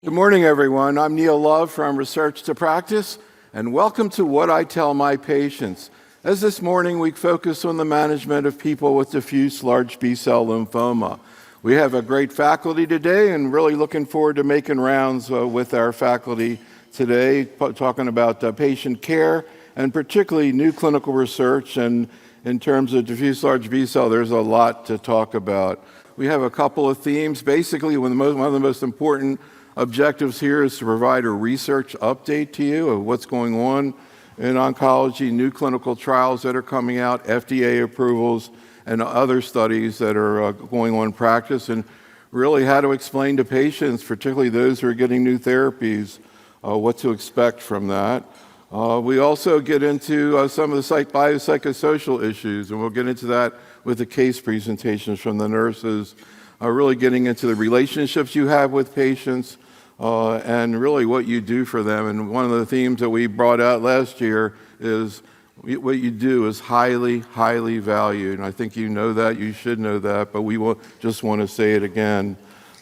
Good morning, everyone. I'm Neil Love from Research to Practice, and welcome to What I Tell My Patients. As this morning, we focus on the management of people with diffuse large B-cell lymphoma. We have a great faculty today, and really looking forward to making rounds with our faculty today, talking about patient care, and particularly new clinical research. And in terms of diffuse large B-cell, there's a lot to talk about. We have a couple of themes. Basically, one of the most important objectives here is to provide a research update to you of what's going on in oncology, new clinical trials that are coming out, FDA approvals, and other studies that are going on in practice, and really how to explain to patients, particularly those who are getting new therapies, what to expect from that. We also get into some of the biopsychosocial issues, and we'll get into that with the case presentations from the nurses, really getting into the relationships you have with patients, and really what you do for them. And one of the themes that we brought out last year is what you do is highly, highly valued. And I think you know that, you should know that, but we just want to say it again,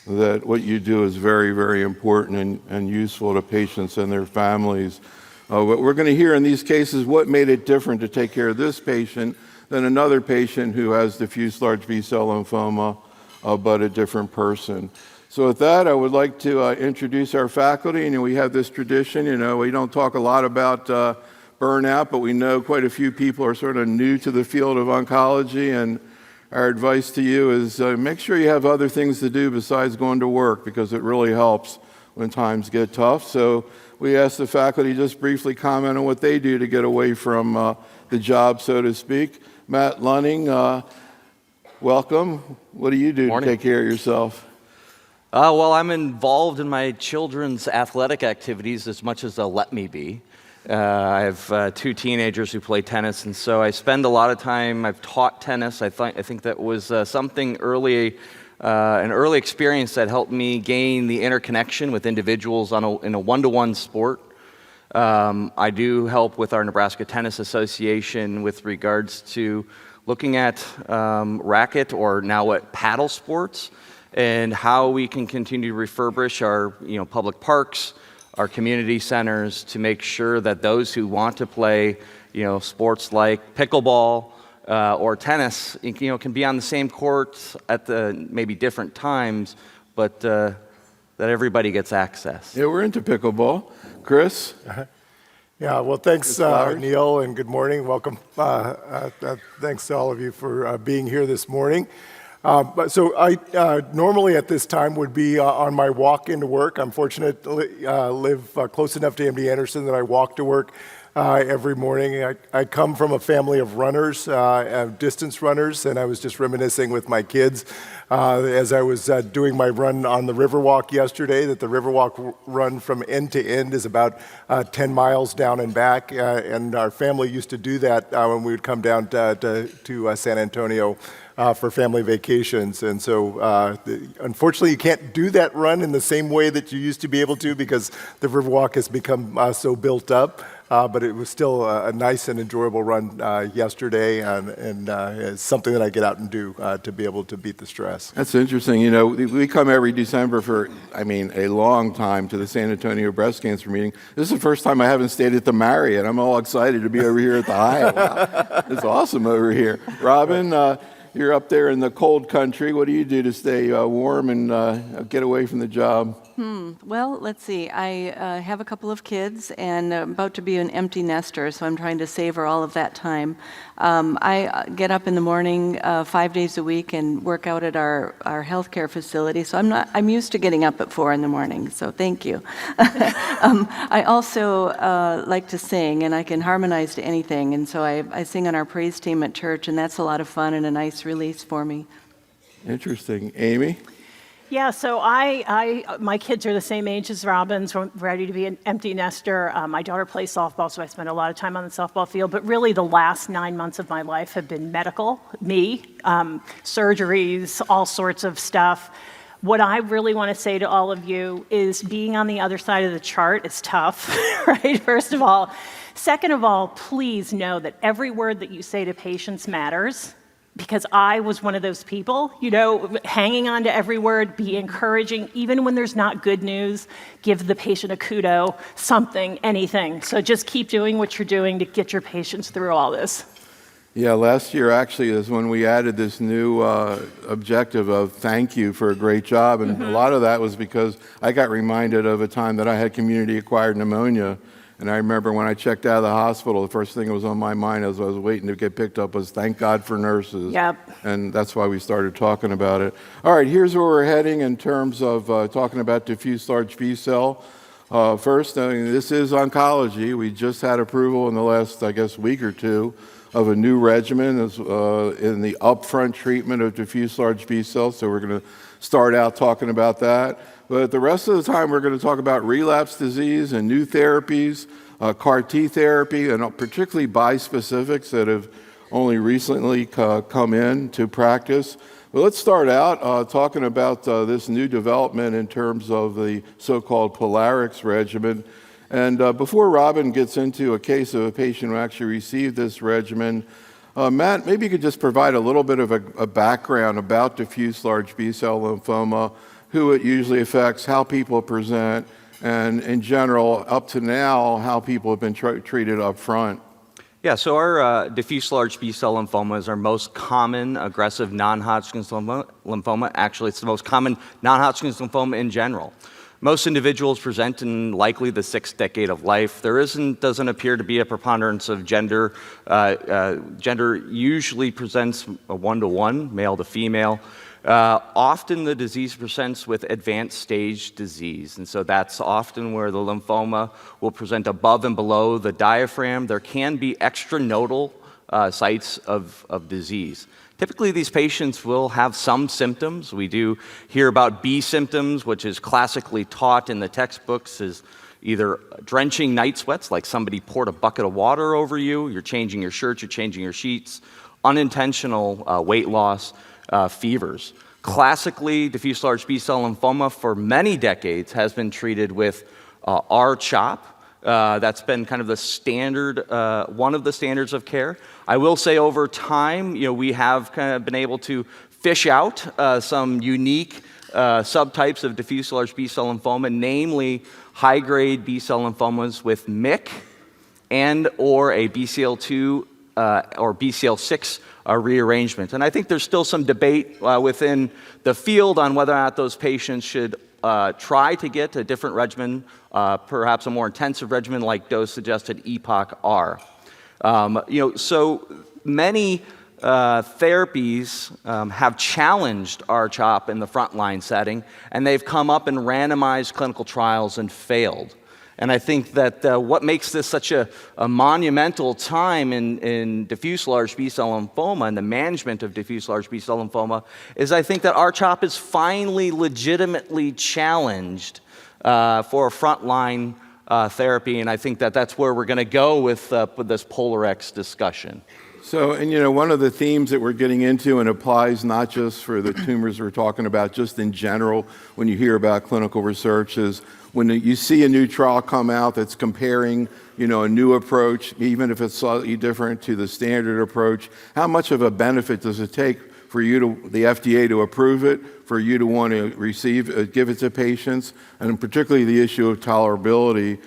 that what you do is very, very important and useful to patients and their families. What we're going to hear in these cases, what made it different to take care of this patient than another patient who has diffuse large B-cell lymphoma, but a different person. So with that, I would like to introduce our faculty. And we have this tradition, we don't talk a lot about burnout, but we know quite a few people are sort of new to the field of oncology. And our advice to you is make sure you have other things to do besides going to work, because it really helps when times get tough. So we asked the faculty just briefly comment on what they do to get away from the job, so to speak. Matt Lunning, welcome. What do you do to take care of yourself? Well, I'm involved in my children's athletic activities as much as they'll let me be. I have two teenagers who play tennis, and so I spend a lot of time. I've taught tennis. I think that was something early, an early experience that helped me gain the interconnection with individuals in a one-to-one sport. I do help with our Nebraska Tennis Association with regards to looking at racket, or now what, paddle sports, and how we can continue to refurbish our public parks, our community centers, to make sure that those who want to play sports like pickleball or tennis can be on the same courts at the maybe different times, but that everybody gets access. Yeah, we're into pickleball. Chris? Yeah, well, thanks, Neil, and good morning. Welcome. Thanks to all of you for being here this morning. So I normally at this time would be on my walk into work. I'm fortunate to live close enough to MD Anderson that I walk to work every morning. I come from a family of runners, distance runners, and I was just reminiscing with my kids as I was doing my run on the Riverwalk yesterday, that the Riverwalk run from end to end is about 10 miles down and back, and our family used to do that when we would come down to San Antonio for family vacations. And so unfortunately you can't do that run in the same way that you used to be able to, because the Riverwalk has become so built up. But it was still a nice and enjoyable run yesterday, and it's something that I get out and do to be able to beat the stress. That's interesting. We come every December for, a long time to the San Antonio Breast Cancer meeting. This is the first time I haven't stayed at the Marriott. I'm all excited to be over here at the Hyatt. Wow. It's awesome over here. Robin, you're up there in the cold country. What do you do to stay warm and get away from the job? Well, let's see. I have a couple of kids and about to be an empty nester, so I'm trying to savor all of that time. I get up in the morning 5 days a week and work out at our healthcare facility, so I'm used to getting up at 4 in the morning, so thank you. I also like to sing, and I can harmonize to anything, and so I sing on our praise team at church, and that's a lot of fun and a nice release for me. Interesting. Amy? Yeah, so my kids are the same age as Robin, so I'm ready to be an empty nester. My daughter plays softball, so I spend a lot of time on the softball field. But really, the last 9 months of my life have been medical, surgeries, all sorts of stuff. What I really want to say to all of you is being on the other side of the chart is tough, right? First of all. Second of all, please know that every word that you say to patients matters. because I was one of those people, hanging on to every word, be encouraging, even when there's not good news, give the patient a kudo, something, anything. So just keep doing what you're doing to get your patients through all this. Yeah, last year actually is when we added this new objective of thank you for a great job. And a lot of that was because I got reminded of a time that I had community-acquired pneumonia. And I remember when I checked out of the hospital, the first thing that was on my mind as I was waiting to get picked up was thank God for nurses. Yep. And that's why we started talking about it. All right, here's where we're heading in terms of talking about diffuse large B-cell. First, this is oncology. We just had approval in the last, I guess, week or two of a new regimen in the upfront treatment of diffuse large B-cells. So we're going to start out talking about that. But the rest of the time, we're going to talk about relapse disease and new therapies, CAR T therapy, and particularly bispecifics that have only recently come into practice. But let's start out talking about this new development in terms of the so-called POLARIX regimen. And before Robin gets into a case of a patient who actually received this regimen, Matt, maybe you could just provide a little bit of a background about diffuse large B-cell lymphoma, who it usually affects, how people present, and in general, up to now, how people have been treated up front. Yeah, so our diffuse large B-cell lymphoma is our most common aggressive non-Hodgkin's lymphoma. Actually, it's the most common non-Hodgkin's lymphoma in general. Most individuals present in likely the 6th decade of life. There doesn't appear to be a preponderance of gender. Gender usually presents a 1-to-1, male to female. Often the disease presents with advanced stage disease, and so that's often where the lymphoma will present above and below the diaphragm. There can be extranodal sites of disease. Typically, these patients will have some symptoms. We do hear about B symptoms, which is classically taught in the textbooks as either drenching night sweats, like somebody poured a bucket of water over you, you're changing your shirt, you're changing your sheets, unintentional weight loss, fevers. Classically, diffuse large B-cell lymphoma for many decades has been treated with R-CHP. That's been kind of the standard, one of the standards of care. I will say over time, we have kind of been able to fish out some unique subtypes of diffuse large B-cell lymphoma, namely high-grade B-cell lymphomas with MYC and or a BCL2 or BCL6 rearrangement. And I think there's still some debate within the field on whether or not those patients should try to get a different regimen, perhaps a more intensive regimen like dose suggested EPOCH-R. So many therapies have challenged R-CHP in the frontline setting, and they've come up in randomized clinical trials and failed. And I think that what makes this such a monumental time in diffuse large B-cell lymphoma and the management of diffuse large B-cell lymphoma is I think that R-CHP is finally legitimately challenged for a frontline therapy, and I think that that's where we're going to go with this POLARIX discussion. So, and one of the themes that we're getting into and applies not just for the tumors we're talking about, just in general, when you hear about clinical research is when you see a new trial come out that's comparing, a new approach, even if it's slightly different to the standard approach, how much of a benefit does it take for the FDA to approve it, for you to want to give it to patients, and particularly the issue of tolerability.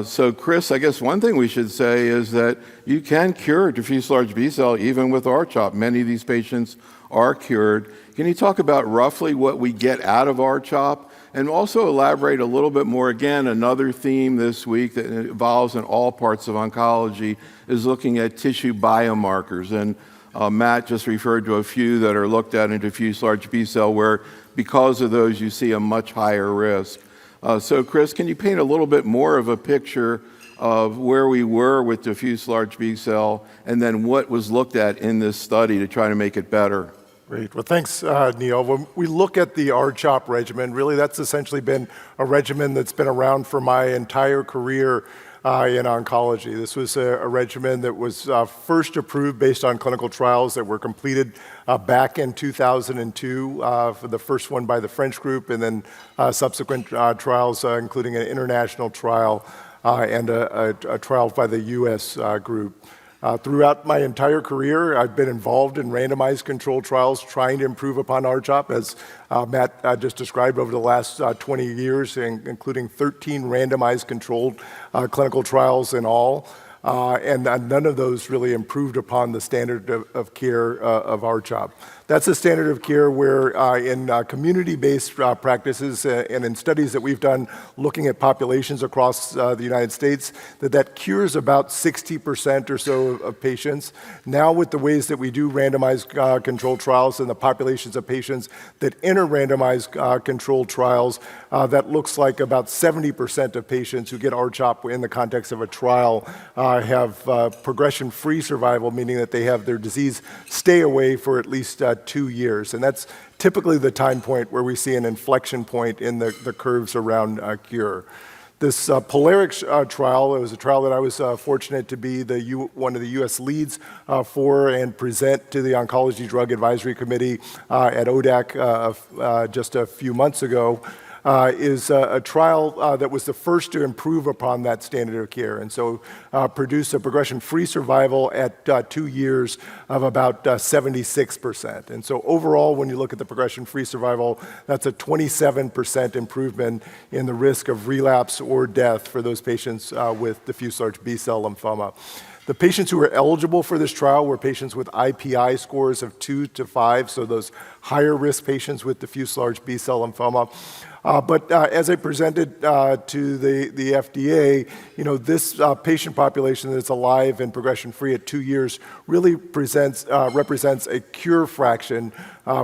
So, Chris, I guess one thing we should say is that you can cure diffuse large B-cell even with R-CHP. Many of these patients are cured. Can you talk about roughly what we get out of R-CHP? And also elaborate a little bit more. Again, another theme this week that involves in all parts of oncology is looking at tissue biomarkers. And Matt just referred to a few that are looked at in diffuse large B-cell where because of those you see a much higher risk. So Chris, can you paint a little bit more of a picture of where we were with diffuse large B-cell and then what was looked at in this study to try to make it better? Great. Well, thanks, Neil. When we look at the R-CHP regimen, really that's essentially been a regimen that's been around for my entire career in oncology. This was a regimen that was first approved based on clinical trials that were completed back in 2002, for the first one by the French group, and then subsequent trials, including an international trial and a trial by the US group. Throughout my entire career, I've been involved in randomized controlled trials trying to improve upon R-CHP, as Matt just described, over the last 20 years, including 13 randomized controlled clinical trials in all. And none of those really improved upon the standard of care of R-CHP. That's a standard of care where in community-based practices and in studies that we've done looking at populations across the United States, that cures about 60% or so of patients. Now with the ways that we do randomized controlled trials and the populations of patients that enter randomized controlled trials, that looks like about 70% of patients who get R-CHP in the context of a trial have progression-free survival, meaning that they have their disease stay away for at least 2 years. And that's typically the time point where we see an inflection point in the curves around cure. This POLARIX trial, it was a trial that I was fortunate to be one of the U.S. leads for and present to the Oncology Drug Advisory Committee at ODAC just a few months ago. Is a trial that was the first to improve upon that standard of care, and so produced a progression-free survival at 2 years of about 76%. And so overall, when you look at the progression-free survival, that's a 27% improvement in the risk of relapse or death for those patients with diffuse large B-cell lymphoma. The patients who were eligible for this trial were patients with IPI scores of 2 to 5, so those higher risk patients with diffuse large B-cell lymphoma. But as I presented to the FDA, this patient population that's alive and progression-free at 2 years really represents a cure fraction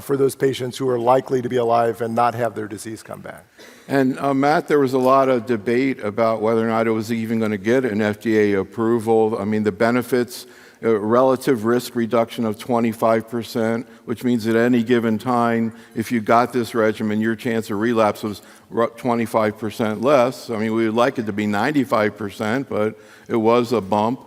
for those patients who are likely to be alive and not have their disease come back. And Matt, there was a lot of debate about whether or not it was even going to get an FDA approval. I mean, the benefits, relative risk reduction of 25%, which means at any given time, if you got this regimen, your chance of relapse was 25% less. I mean, we would like it to be 95%, but it was a bump.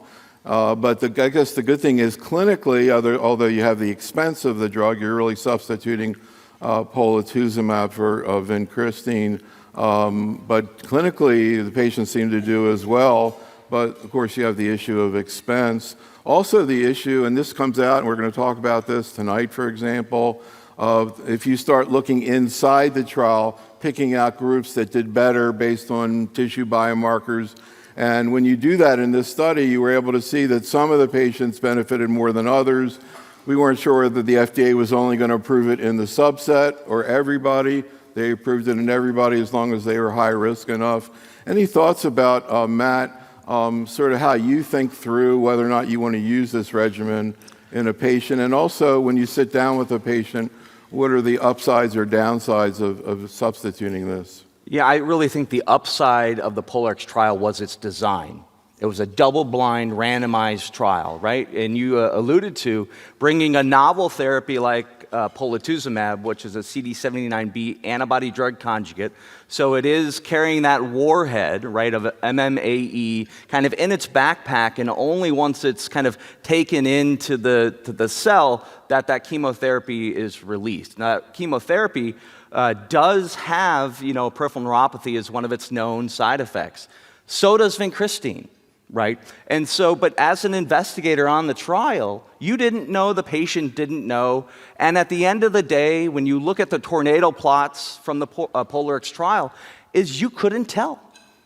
But I guess the good thing is clinically, although you have the expense of the drug, you're really substituting Polatuzumab for vincristine. But clinically, the patients seem to do as well. But of course, you have the issue of expense. Also the issue, and this comes out, and we're going to talk about this tonight, for example, of if you start looking inside the trial, picking out groups that did better based on tissue biomarkers. And when you do that in this study, you were able to see that some of the patients benefited more than others. We weren't sure that the FDA was only going to approve it in the subset or everybody. They approved it in everybody as long as they were high risk enough. Any thoughts about, Matt, sort of how you think through whether or not you want to use this regimen in a patient? And also, when you sit down with a patient, what are the upsides or downsides of substituting this? Yeah, I really think the upside of the POLARIX trial was its design. It was a double-blind, randomized trial, right? And you alluded to bringing a novel therapy like Polatuzumab, which is a CD79B antibody-drug conjugate. So it is carrying that warhead, right, of MMAE kind of in its backpack, and only once it's kind of taken into the cell that chemotherapy is released. Now, chemotherapy does have, peripheral neuropathy as one of its known side effects. So does vincristine. Right? And so, but as an investigator on the trial, you didn't know, the patient didn't know. And at the end of the day, when you look at the tornado plots from the POLARIX trial, is you couldn't tell.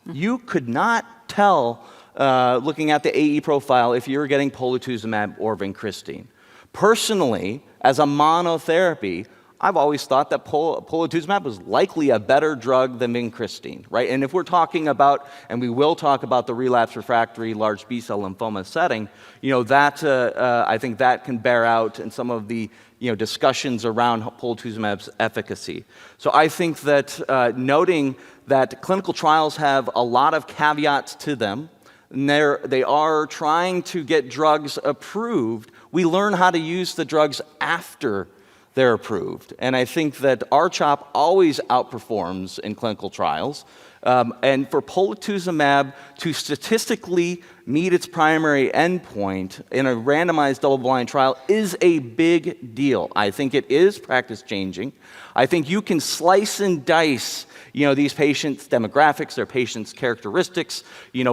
You could not tell, looking at the AE profile, if you were getting Polatuzumab or vincristine. Personally, as a monotherapy, I've always thought that Polatuzumab was likely a better drug than vincristine, right? And if we're talking about, and we will talk about the relapse refractory large B-cell lymphoma setting, I think that can bear out in some of the discussions around Polatuzumab's efficacy. So I think that noting that clinical trials have a lot of caveats to them, and they are trying to get drugs approved, we learn how to use the drugs after they're approved. And I think that R-CHP always outperforms in clinical trials. And for Polatuzumab to statistically meet its primary endpoint in a randomized double-blind trial is a big deal. I think it is practice-changing. I think you can slice and dice, these patients' demographics, their patients' characteristics.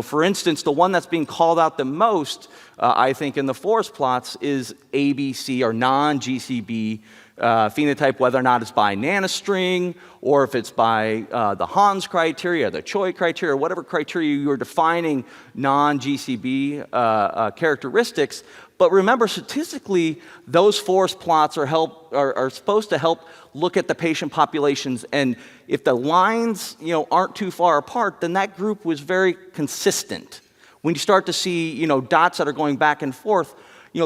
For instance, the one that's being called out the most, I think, in the forest plots is ABC or non-GCB phenotype, whether or not it's by nanostring or if it's by the Hans criteria, the Choi criteria, whatever criteria you're defining non-GCB characteristics. But remember, statistically, those forest plots are supposed to help look at the patient populations, and if the lines aren't too far apart, then that group was very consistent. When you start to see dots that are going back and forth,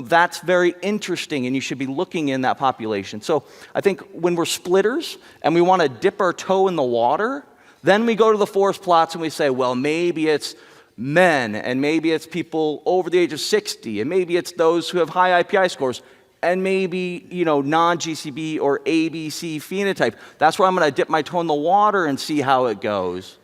that's very interesting, and you should be looking in that population. So I think when we're splitters and we want to dip our toe in the water, then we go to the forest plots and we say, well, maybe it's men, and maybe it's people over the age of 60, and maybe it's those who have high IPI scores, and maybe, non-GCB or ABC phenotype. That's where I'm going to dip my toe in the water and see how it goes.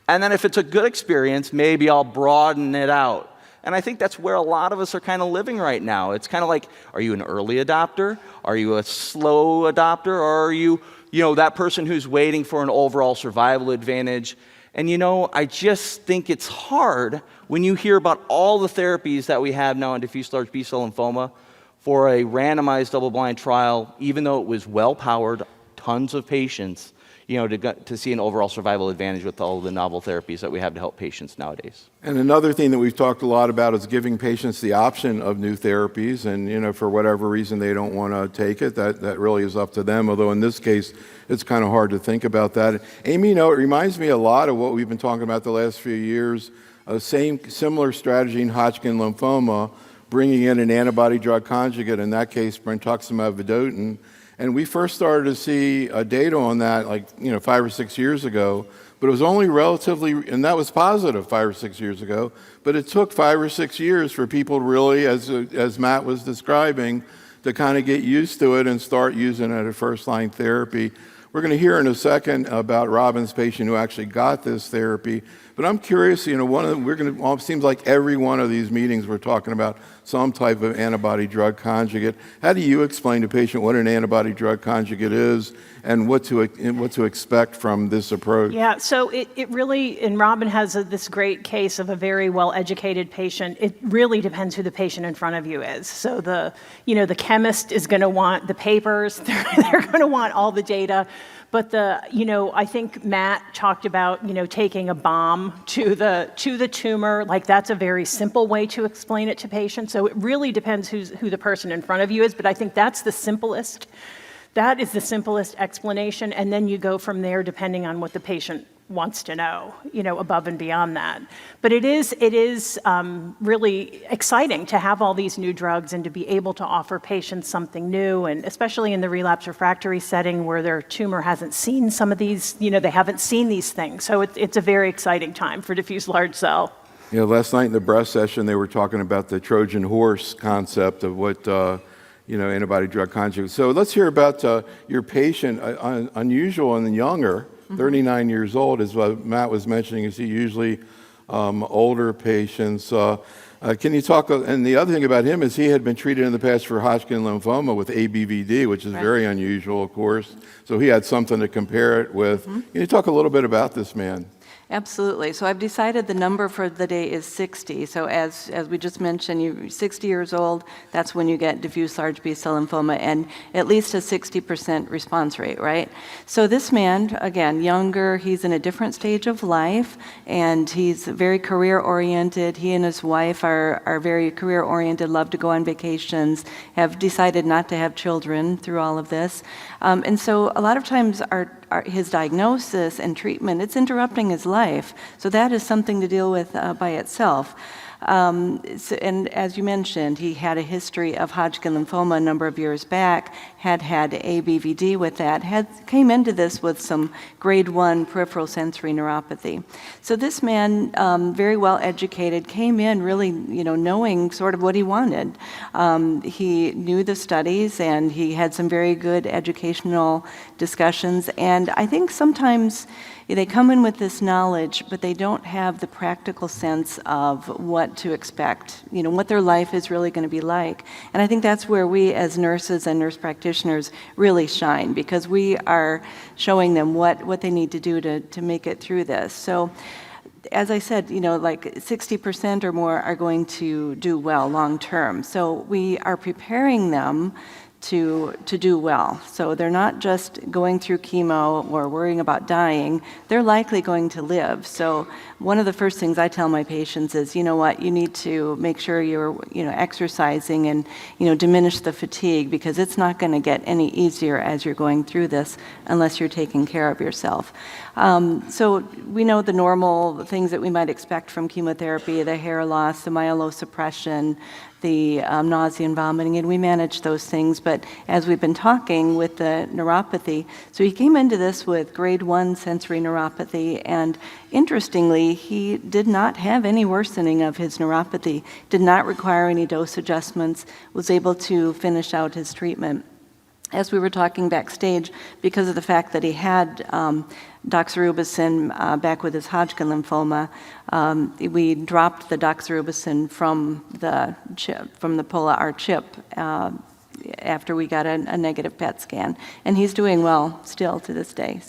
And then if it's a good experience, maybe I'll broaden it out. And I think that's where a lot of us are kind of living right now. It's kind of like, are you an early adopter? Are you a slow adopter? Or are you, that person who's waiting for an overall survival advantage? And I just think it's hard when you hear about all the therapies that we have now in diffuse large B-cell lymphoma for a randomized double-blind trial, even though it was well-powered, tons of patients, to see an overall survival advantage with all the novel therapies that we have to help patients nowadays. And another thing that we've talked a lot about is giving patients the option of new therapies, and for whatever reason they don't want to take it, that really is up to them, although in this case it's kind of hard to think about that. Amy, it reminds me a lot of what we've been talking about the last few years, similar strategy in Hodgkin lymphoma, bringing in an antibody-drug conjugate, in that case Rituximab Vedotin. And we first started to see data on that 5 or 6 years ago, but it was only relatively, and that was positive 5 or 6 years ago, but it took 5 or 6 years for people really, as Matt was describing, to kind of get used to it and start using it as first-line therapy. We're going to hear in a second about Robin's patient who actually got this therapy. But I'm curious, it seems like every one of these meetings we're talking about some type of antibody-drug conjugate. How do you explain to a patient what an antibody-drug conjugate is and what to expect from this approach? Yeah, so it really, and Robin has this great case of a very well-educated patient. It really depends who the patient in front of you is. So the chemist is going to want the papers. They're going to want all the data. But I think Matt talked about, taking a bomb to the tumor. That's a very simple way to explain it to patients. So it really depends who the person in front of you is. But I think that's the simplest. That is the simplest explanation. And then you go from there depending on what the patient wants to know, above and beyond that. But it is really exciting to have all these new drugs and to be able to offer patients something new, and especially in the relapse refractory setting where their tumor hasn't seen some of these, they haven't seen these things. So it's a very exciting time for diffuse large cell. Last night in the breast session, they were talking about the Trojan horse concept of what, antibody-drug conjugate. So let's hear about your patient, unusual and younger, 39 years old, is what Matt was mentioning. You see usually older patients. Can you talk, and the other thing about him is he had been treated in the past for Hodgkin lymphoma with ABVD, which is very unusual, of course. So he had something to compare it with. Can you talk a little bit about this man? Absolutely. So I've decided the number for the day is 60. So as we just mentioned, you're 60 years old, that's when you get diffuse large B-cell lymphoma, and at least a 60% response rate, right? So this man, again, younger, he's in a different stage of life, and he's very career-oriented. He and his wife are very career-oriented, love to go on vacations, have decided not to have children through all of this. And so a lot of times his diagnosis and treatment, it's interrupting his life. So that is something to deal with by itself. And as you mentioned, he had a history of Hodgkin lymphoma a number of years back, had ABVD with that, came into this with some grade 1 peripheral sensory neuropathy. So this man, very well educated, came in really, knowing sort of what he wanted. He knew the studies, and he had some very good educational discussions. And I think sometimes they come in with this knowledge, but they don't have the practical sense of what what to expect, what their life is really going to be like. And I think that's where we as nurses and nurse practitioners really shine, because we are showing them what they need to do to make it through this. So as I said, like 60% or more are going to do well long term. So we are preparing them to do well. So they're not just going through chemo or worrying about dying, they're likely going to live. So one of the first things I tell my patients is, you need to make sure you're, exercising and, diminish the fatigue, because it's not going to get any easier as you're going through this unless you're taking care of yourself. So we know the normal things that we might expect from chemotherapy, the hair loss, the myelosuppression, the nausea and vomiting, and we manage those things. But as we've been talking with the neuropathy, so he came into this with grade 1 sensory neuropathy, and interestingly, he did not have any worsening of his neuropathy, did not require any dose adjustments, was able to finish out his treatment. As we were talking backstage, because of the fact that he had doxorubicin back with his Hodgkin lymphoma, we dropped the doxorubicin from the R-CHP after we got a negative PET scan, and he's doing well still to this day.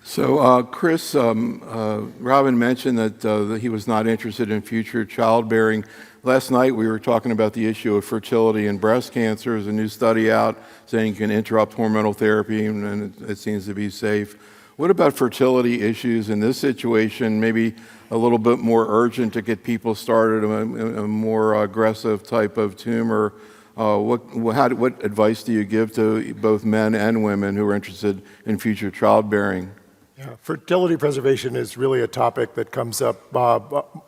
So, Chris, Robin mentioned that he was not interested in future childbearing. Last night we were talking about the issue of fertility in breast cancer. There's a new study out saying you can interrupt hormonal therapy and it seems to be safe. What about fertility issues in this situation? Maybe a little bit more urgent to get people started, a more aggressive type of tumor. What advice do you give to both men and women who are interested in future childbearing? Yeah, fertility preservation is really a topic that comes up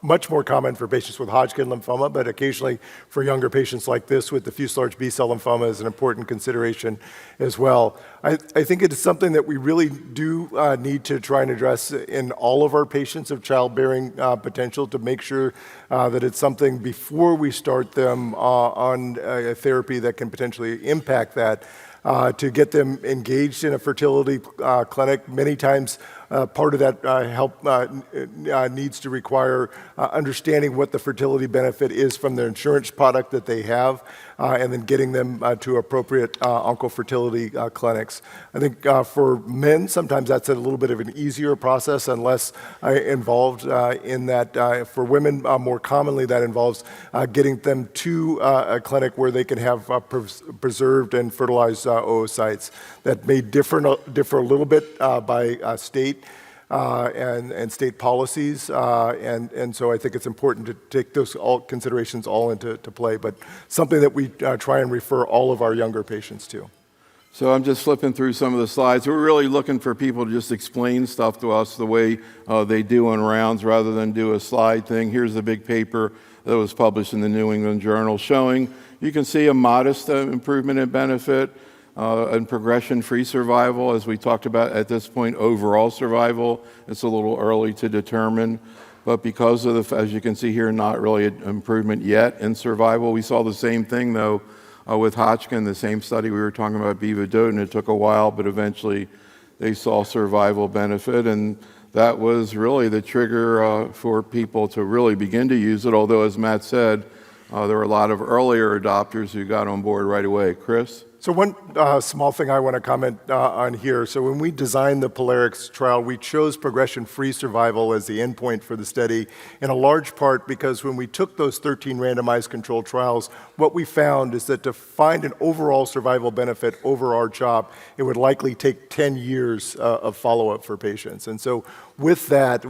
much more common for patients with Hodgkin lymphoma, but occasionally for younger patients like this with diffuse large B-cell lymphoma is an important consideration as well. I think it is something that we really do need to try and address in all of our patients of childbearing potential, to make sure that it's something before we start them on a therapy that can potentially impact that. To get them engaged in a fertility clinic. Many times part of that help needs to require understanding what the fertility benefit is from their insurance product that they have, and then getting them to appropriate oncofertility clinics. I think for men, sometimes that's a little bit of an easier process and less involved in that. For women, more commonly that involves getting them to a clinic where they can have preserved and fertilized oocytes. That may differ a little bit by state and state policies, and so I think it's important to take those considerations all into play, but something that we try and refer all of our younger patients to. So I'm just flipping through some of the slides. We're really looking for people to just explain stuff to us the way they do on rounds rather than do a slide thing. Here's the big paper that was published in the New England Journal showing you can see a modest improvement in benefit and progression-free survival. As we talked about at this point, overall survival, it's a little early to determine. But because of as you can see here, not really an improvement yet in survival. We saw the same thing though with Hodgkin, the same study we were talking about, Vedotin. It took a while, but eventually they saw survival benefit, and that was really the trigger for people to really begin to use it. Although, as Matt said, there were a lot of earlier adopters who got on board right away. Chris? So one small thing I want to comment on here. So when we designed the POLARIX trial, we chose progression-free survival as the endpoint for the study, in a large part because when we took those 13 randomized controlled trials, what we found is that to find an overall survival benefit over R-CHP, it would likely take 10 years of follow-up for patients. And so with that,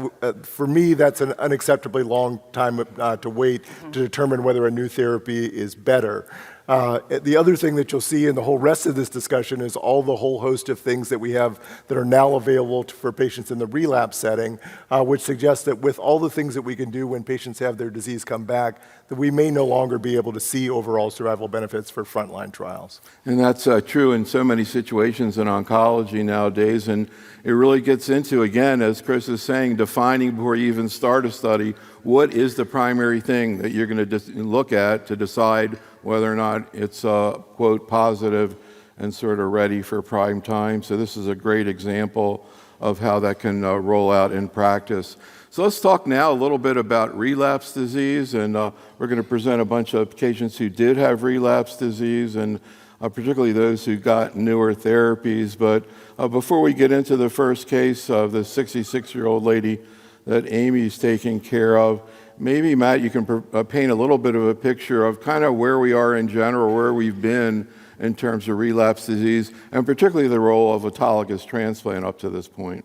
for me, that's an unacceptably long time to wait to determine whether a new therapy is better. The other thing that you'll see in the whole rest of this discussion is all the whole host of things that we have that are now available for patients in the relapse setting, which suggests that with all the things that we can do when patients have their disease come back, that we may no longer be able to see overall survival benefits for frontline trials. And that's true in so many situations in oncology nowadays, and it really gets into, again, as Chris is saying, defining before you even start a study, what is the primary thing that you're going to look at to decide whether or not it's, quote, positive and sort of ready for prime time. So this is a great example of how that can roll out in practice. So let's talk now a little bit about relapse disease, and we're going to present a bunch of patients who did have relapse disease, and particularly those who got newer therapies. But before we get into the first case of the 66-year-old lady that Amy's taking care of, maybe, Matt, you can paint a little bit of a picture of kind of where we are in general, where we've been in terms of relapse disease, and particularly the role of autologous transplant up to this point.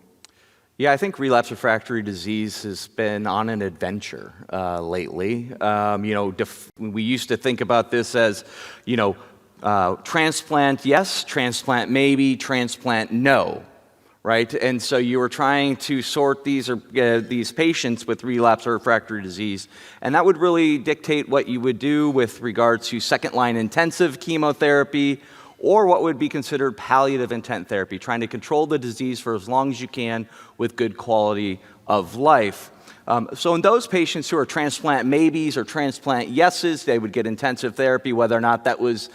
Yeah, I think relapse refractory disease has been on an adventure lately. We used to think about this as, transplant yes, transplant maybe, transplant no, right? And so you were trying to sort these patients with relapse or refractory disease, and that would really dictate what you would do with regard to second-line intensive chemotherapy or what would be considered palliative intent therapy, trying to control the disease for as long as you can with good quality of life. So in those patients who are transplant maybes or transplant yeses, they would get intensive therapy, whether or not that was,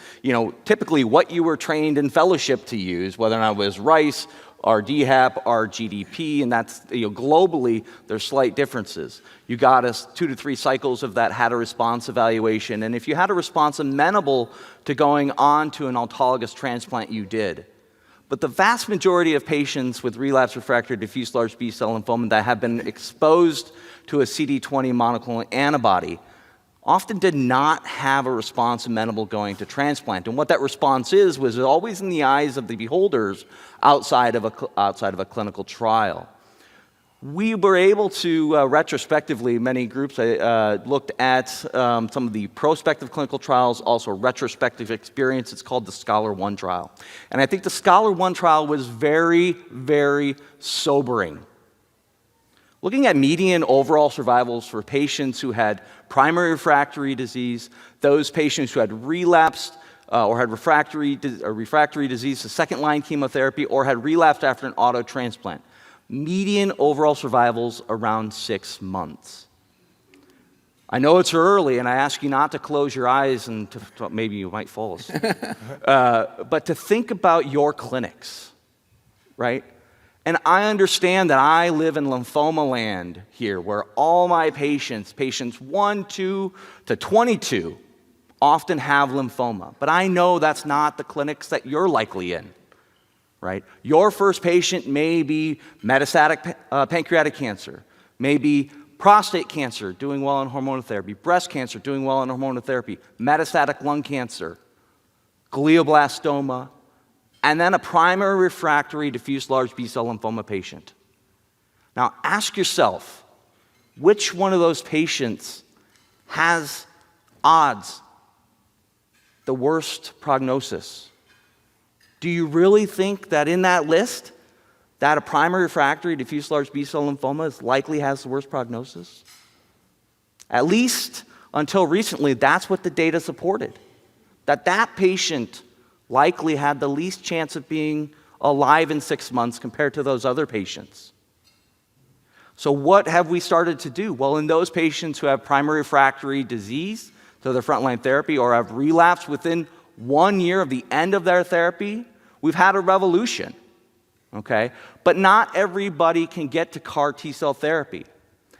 typically what you were trained in fellowship to use, whether or not it was RICE, R-DHAP, R-GDP, and that's, globally, there's slight differences. You got us 2 to 3 cycles of that had a response evaluation, and if you had a response amenable to going on to an autologous transplant, you did. But the vast majority of patients with relapsed refractory diffuse large B-cell lymphoma that have been exposed to a CD20 monoclonal antibody often did not have a response amenable going to transplant. And what that response was always in the eyes of the beholders outside of a clinical trial. We were able to, retrospectively, many groups looked at some of the prospective clinical trials, also retrospective experience. It's called the SCHOLAR-1 trial. And I think the SCHOLAR-1 trial was very, very sobering. Looking at median overall survivals for patients who had primary refractory disease, those patients who had relapsed or had refractory disease to second-line chemotherapy or had relapsed after an auto transplant. Median overall survivals around 6 months. I know it's early, and I ask you not to close your eyes, and maybe you might fall asleep. But to think about your clinics, right? And I understand that I live in lymphoma land here, where all my patients 1, 2 to 22, often have lymphoma. But I know that's not the clinics that you're likely in, right? Your first patient may be metastatic pancreatic cancer, maybe prostate cancer, doing well on hormonal therapy, breast cancer, doing well on hormonal therapy, metastatic lung cancer, glioblastoma, and then a primary refractory diffuse large B-cell lymphoma patient. Now ask yourself, which one of those patients has odds, the worst prognosis? Do you really think that in that list, that a primary refractory diffuse large B-cell lymphoma likely has the worst prognosis? At least until recently, that's what the data supported. That patient likely had the least chance of being alive in 6 months compared to those other patients. So what have we started to do? Well, in those patients who have primary refractory disease to their frontline therapy or have relapsed within 1 year of the end of their therapy, we've had a revolution, okay? But not everybody can get to CAR T-cell therapy,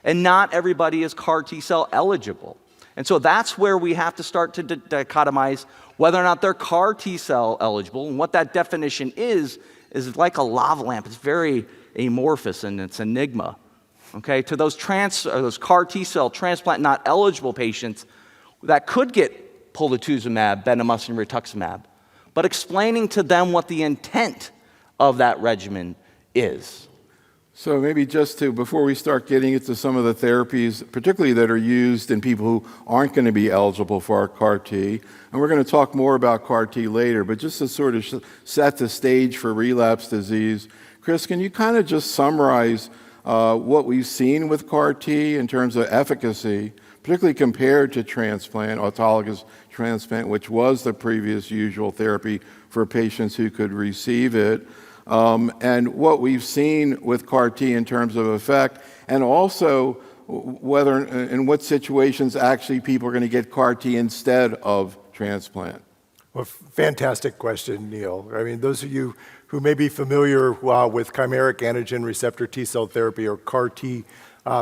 and not everybody is CAR T-cell eligible. And so that's where we have to start to dichotomize whether or not they're CAR T-cell eligible. And what that definition is like a lava lamp. It's very amorphous and it's an enigma. Okay, to those CAR T-cell transplant not eligible patients that could get Polatuzumab, Bendamustine, Rituximab, but explaining to them what the intent of that regimen is. So maybe just before we start getting into some of the therapies, particularly that are used in people who aren't going to be eligible for our CAR T, and we're going to talk more about CAR T later, but just to sort of set the stage for relapse disease, Chris, can you kind of just summarize what we've seen with CAR T in terms of efficacy, particularly compared to transplant, autologous transplant, which was the previous usual therapy for patients who could receive it? And what we've seen with CAR T in terms of effect, and also whether in what situations actually people are going to get CAR T instead of transplant. Well, fantastic question, Neil. I mean, those of you who may be familiar with chimeric antigen receptor T-cell therapy, or CAR-T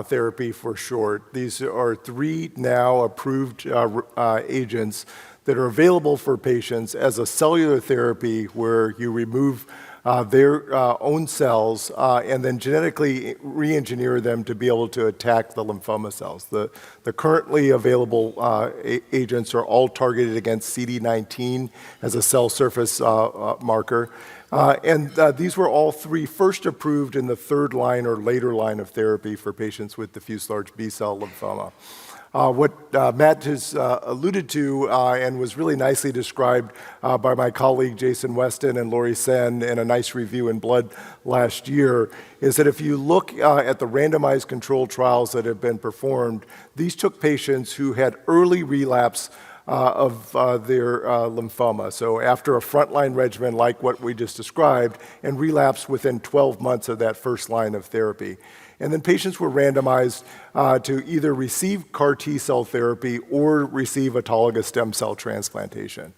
therapy for short. These are 3 now approved agents that are available for patients as a cellular therapy where you remove their own cells and then genetically re-engineer them to be able to attack the lymphoma cells. The currently available agents are all targeted against CD19 as a cell surface marker. These were all 3 first approved in the 3rd line or later line of therapy for patients with diffuse large B-cell lymphoma. What Matt has alluded to and was really nicely described by my colleague Jason Weston and Lori Sen in a nice review in Blood last year is that if you look at the randomized controlled trials that have been performed, these took patients who had early relapse of their lymphoma. So after a frontline regimen like what we just described, and relapsed within 12 months of that first line of therapy. And then patients were randomized to either receive CAR T-cell therapy or receive autologous stem cell transplantation.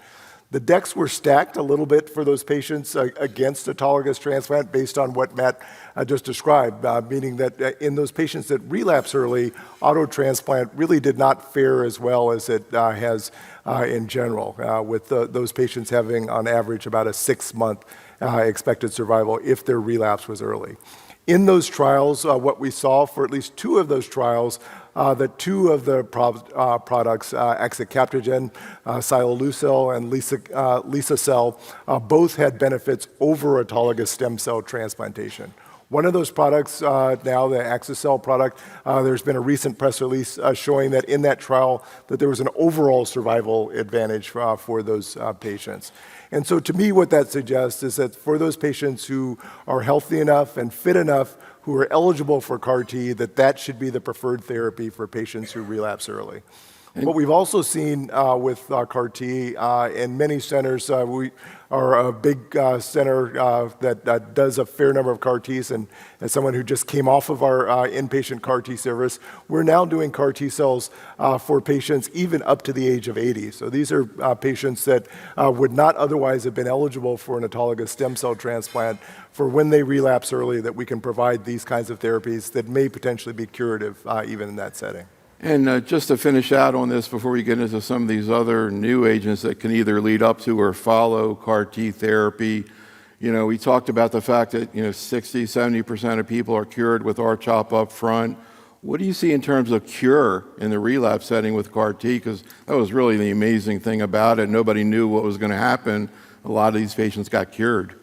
The decks were stacked a little bit for those patients against autologous transplant based on what Matt just described, meaning that in those patients that relapse early, auto transplant really did not fare as well as it has in general, with those patients having on average about a 6-month expected survival if their relapse was early. In those trials, what we saw for at least 2 of those trials, that 2 of the products, Axicaptogen, Silolucel, and Lisacel, both had benefits over autologous stem cell transplantation. One of those products, now the Axicel product, there's been a recent press release showing that in that trial that there was an overall survival advantage for those patients. And so to me, what that suggests is that for those patients who are healthy enough and fit enough, who are eligible for CAR-T, that should be the preferred therapy for patients who relapse early. What we've also seen with CAR-T in many centers, we are a big center that does a fair number of CAR-Ts, and as someone who just came off of our inpatient CAR-T service, we're now doing CAR-T cells for patients even up to the age of 80. So these are patients that would not otherwise have been eligible for an autologous stem cell transplant for when they relapse early, that we can provide these kinds of therapies that may potentially be curative even in that setting. And just to finish out on this before we get into some of these other new agents that can either lead up to or follow CAR-T therapy, we talked about the fact that 60, 70% of people are cured with R-CHP up front. What do you see in terms of cure in the relapse setting with CAR-T? Because that was really the amazing thing about it. Nobody knew what was going to happen. A lot of these patients got cured.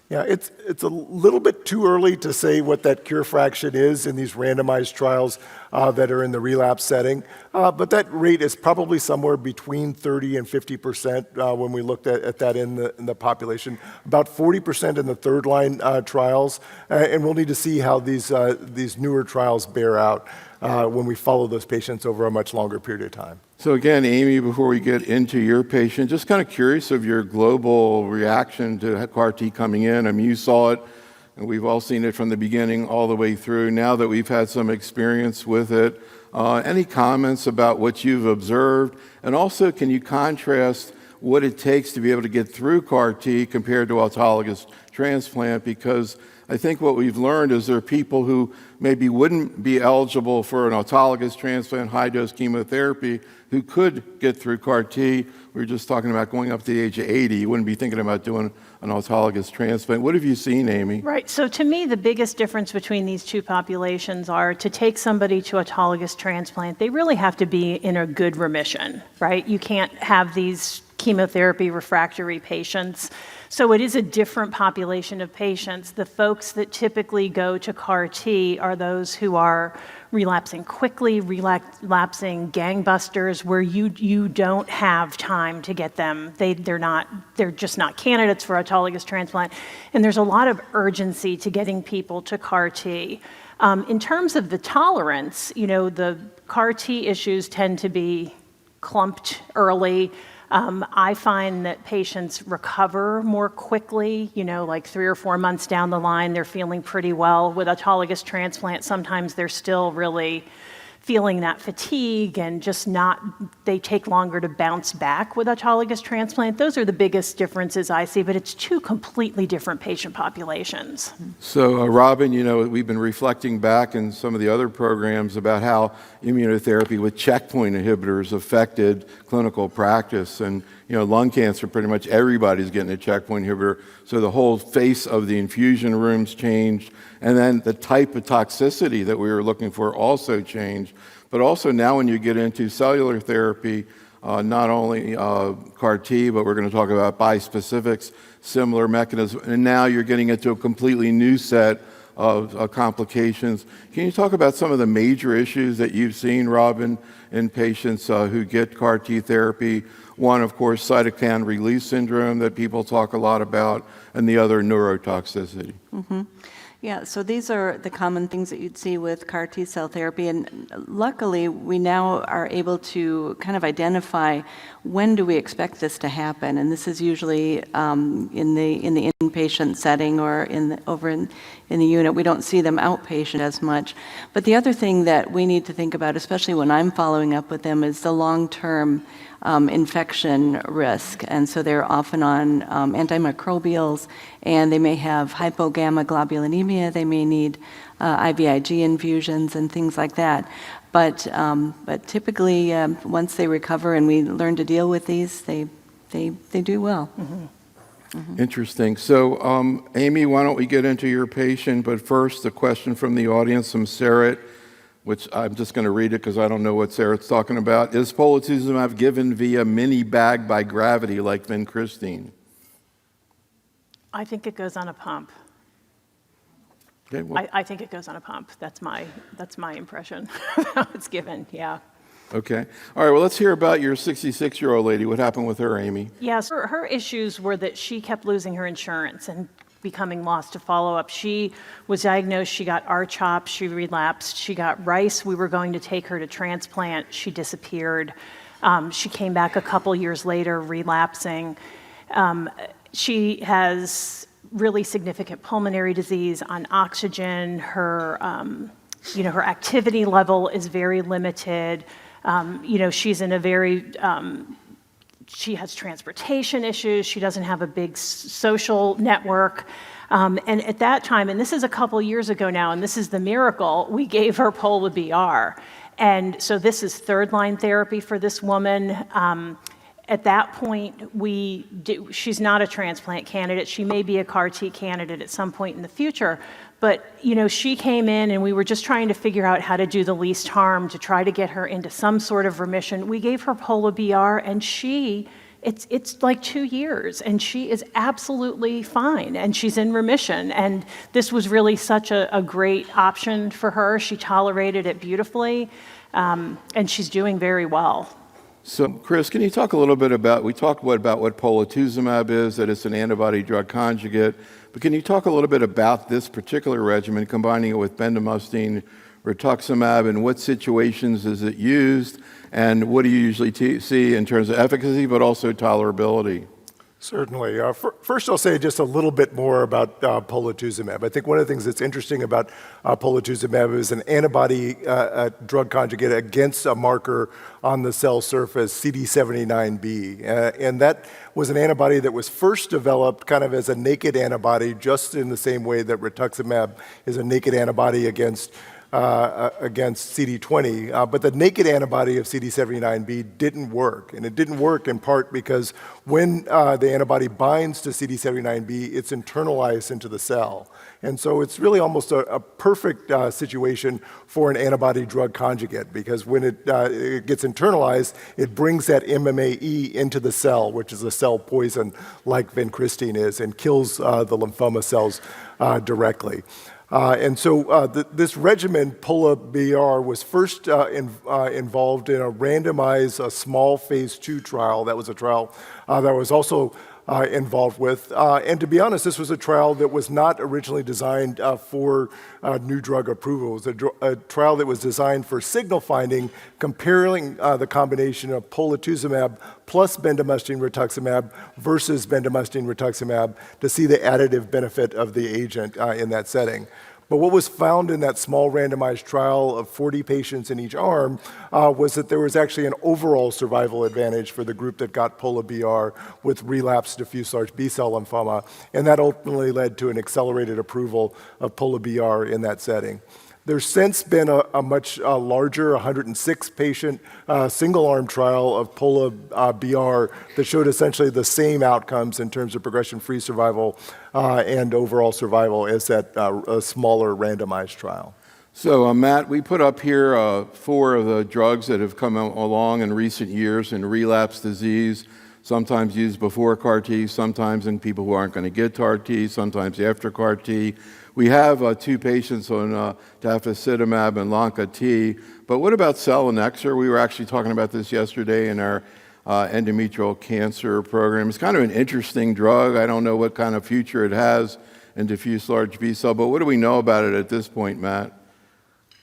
Yeah, it's a little bit too early to say what that cure fraction is in these randomized trials that are in the relapse setting, but that rate is probably somewhere between 30 and 50% when we looked at that in the population. About 40% in the 3rd line trials, and we'll need to see how these newer trials bear out when we follow those patients over a much longer period of time. So again, Amy, before we get into your patient, just kind of curious of your global reaction to CAR-T coming in. I mean, you saw it, and we've all seen it from the beginning all the way through. Now that we've had some experience with it, any comments about what you've observed? And also, can you contrast what it takes to be able to get through CAR-T compared to autologous transplant? Because I think what we've learned is there are people who maybe wouldn't be eligible for an autologous transplant, high-dose chemotherapy, who could get through CAR-T. We were just talking about going up to the age of 80. You wouldn't be thinking about doing an autologous transplant. What have you seen, Amy? Right. So to me, the biggest difference between these 2 populations are to take somebody to autologous transplant, they really have to be in a good remission, right? You can't have these chemotherapy refractory patients. So it is a different population of patients. The folks that typically go to CAR-T are those who are relapsing quickly, relapsing gangbusters, where you don't have time to get them. They're just not candidates for autologous transplant. And there's a lot of urgency to getting people to CAR-T. In terms of the tolerance, the CAR-T issues tend to be clumped early. I find that patients recover more quickly, like 3 or 4 months down the line, they're feeling pretty well. With autologous transplant, sometimes they're still really feeling that fatigue and just they take longer to bounce back with autologous transplant. Those are the biggest differences I see, but it's two completely different patient populations. So, Robin, we've been reflecting back in some of the other programs about how immunotherapy with checkpoint inhibitors affected clinical practice. And, lung cancer, pretty much everybody's getting a checkpoint inhibitor. So the whole face of the infusion rooms changed. And then the type of toxicity that we were looking for also changed. But also now when you get into cellular therapy, not only CAR T, but we're going to talk about bispecifics, similar mechanism. And now you're getting into a completely new set of complications. Can you talk about some of the major issues that you've seen, Robin, in patients who get CAR T therapy? One, of course, cytokine release syndrome that people talk a lot about, and the other, neurotoxicity. Mm-hmm. Yeah, so these are the common things that you'd see with CAR T-cell therapy, and luckily we now are able to kind of identify when do we expect this to happen, and this is usually in the inpatient setting or over in the unit. We don't see them outpatient as much. But the other thing that we need to think about, especially when I'm following up with them, is the long-term infection risk. And so they're often on antimicrobials, and they may have hypogammaglobulinemia. They may need IVIG infusions and things like that. But typically, once they recover and we learn to deal with these, they do well. Mm-hmm. Mm-hmm. Interesting. So, Amy, why don't we get into your patient? But first, a question from the audience from Sarah, which I'm just going to read it because I don't know what Sarah's talking about. Is Polatuzumab given via mini bag by gravity like vincristine? I think it goes on a pump. Okay, well, I think it goes on a pump. That's my impression of how it's given, yeah. okay. All right, well, let's hear about your 66-year-old lady. What happened with her, Amy? Yes, her issues were that she kept losing her insurance and becoming lost to follow-up. She was diagnosed, she got R-CHP, she relapsed, she got rice. We were going to take her to transplant. She disappeared. She came back a couple years later, relapsing. She has really significant pulmonary disease on oxygen. Her activity level is very limited. She's in a very she has transportation issues. She doesn't have a big social network. And at that time, and this is a couple years ago now, and this is the miracle, we gave her Pola-BR. And so this is third-line therapy for this woman. At that point, she's not a transplant candidate. She may be a CAR T candidate at some point in the future. But, she came in and we were just trying to figure out how to do the least harm to try to get her into some sort of remission. We gave her Pola-BR and it's like 2 years and she is absolutely fine and she's in remission. And this was really such a great option for her. She tolerated it beautifully and she's doing very well. So, Chris, can you talk a little bit about, we talked about what Polatuzumab is, that it's an antibody-drug conjugate, but can you talk a little bit about this particular regimen, combining it with Bendamustine, Rituximab, and what situations is it used, and what do you usually see in terms of efficacy, but also tolerability? Certainly. First, I'll say just a little bit more about Polatuzumab. I think one of the things that's interesting about Polatuzumab is an antibody-drug conjugate against a marker on the cell surface, CD79B. And that was an antibody that was first developed kind of as a naked antibody, just in the same way that Rituximab is a naked antibody against CD20, but the naked antibody of CD79B didn't work. And it didn't work in part because when the antibody binds to CD79B, it's internalized into the cell. And so it's really almost a perfect situation for an antibody-drug conjugate, because when it gets internalized, it brings that MMAE into the cell, which is a cell poison like vincristine is, and kills the lymphoma cells directly. And so this regimen, Pola-BR, was first involved in a randomized small phase 2 trial. That was a trial that I was also involved with. And to be honest, this was a trial that was not originally designed for new drug approval. It was a trial that was designed for signal finding, comparing the combination of Polatuzumab plus Bendamustine Rituximab versus Bendamustine Rituximab to see the additive benefit of the agent in that setting. But what was found in that small randomized trial of 40 patients in each arm was that there was actually an overall survival advantage for the group that got POLA-BR with relapsed diffuse large B-cell lymphoma, and that ultimately led to an accelerated approval of POLA-BR in that setting. There's since been a much larger 106-patient single-arm trial of POLA-BR that showed essentially the same outcomes in terms of progression-free survival and overall survival as that smaller randomized trial. So, Matt, we put up here 4 of the drugs that have come along in recent years in relapse disease, sometimes used before CAR-T, sometimes in people who aren't going to get CAR-T, sometimes after CAR-T. We have 2 patients on Tafasitamab and Loncastuximab, but what about Selinexor? We were actually talking about this yesterday in our endometrial cancer program. It's kind of an interesting drug. I don't know what kind of future it has in diffuse large B-cell, but what do we know about it at this point, Matt?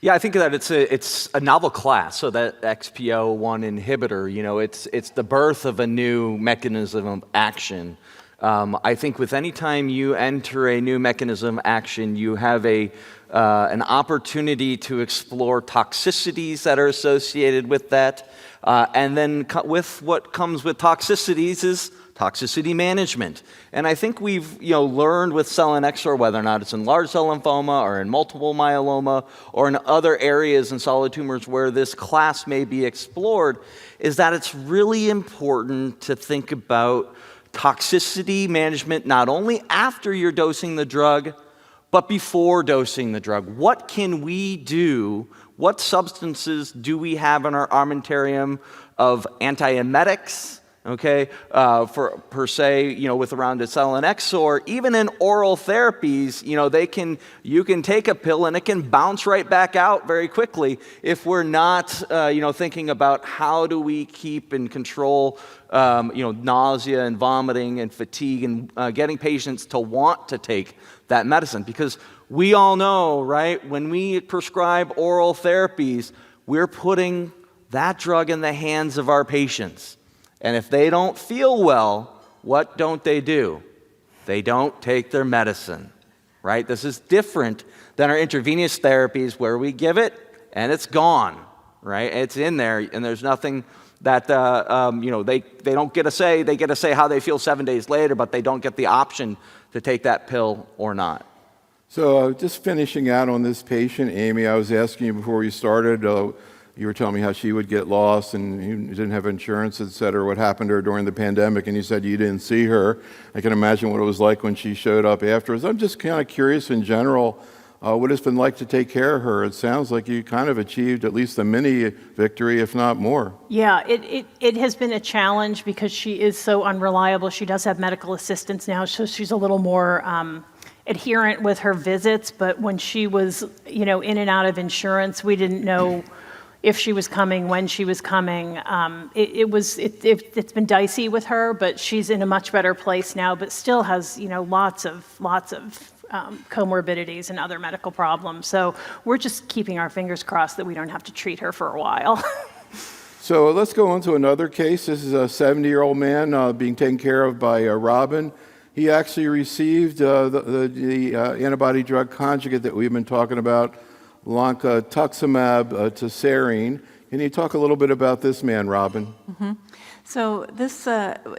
Yeah, I think that it's a novel class. So that XPO1 inhibitor, you know, it's the birth of a new mechanism of action. I think with any time you enter a new mechanism of action, you have an opportunity to explore toxicities that are associated with that. And then with what comes with toxicities is toxicity management. And I think we've learned with Selinexor, whether or not it's in large cell lymphoma or in multiple myeloma or in other areas in solid tumors where this class may be explored, is that it's really important to think about toxicity management not only after you're dosing the drug, but before dosing the drug. What can we do? What substances do we have in our armamentarium of antiemetics? Okay, per se, with around a Selinexor, even in oral therapies, you can take a pill and it can bounce right back out very quickly if we're not, thinking about how do we keep and control, nausea and vomiting and fatigue and getting patients to want to take that medicine. Because we all know, right, when we prescribe oral therapies, we're putting that drug in the hands of our patients. And if they don't feel well, what don't they do? They don't take their medicine, right? This is different than our intravenous therapies where we give it and it's gone, right? It's in there and there's nothing that, they don't get a say. They get to say how they feel 7 days later, but they don't get the option to take that pill or not. So just finishing out on this patient, Amy, I was asking you before we started, you were telling me how she would get lost and you didn't have insurance, et cetera, what happened to her during the pandemic, and you said you didn't see her. I can imagine what it was like when she showed up afterwards. I'm just kind of curious in general, what it's been like to take care of her. It sounds like you kind of achieved at least a mini victory, if not more. Yeah, it has been a challenge because she is so unreliable. She does have medical assistance now, so she's a little more adherent with her visits, but when she was, in and out of insurance, we didn't know if she was coming, when she was coming. It's been dicey with her, but she's in a much better place now, but still has, lots of comorbidities and other medical problems. So we're just keeping our fingers crossed that we don't have to treat her for a while. So let's go on to another case. This is a 70-year-old man being taken care of by Robin. He actually received the antibody-drug conjugate that we've been talking about, Loncastuximab, Tesirine. Can you talk a little bit about this man, Robin? Mm-hmm. So this,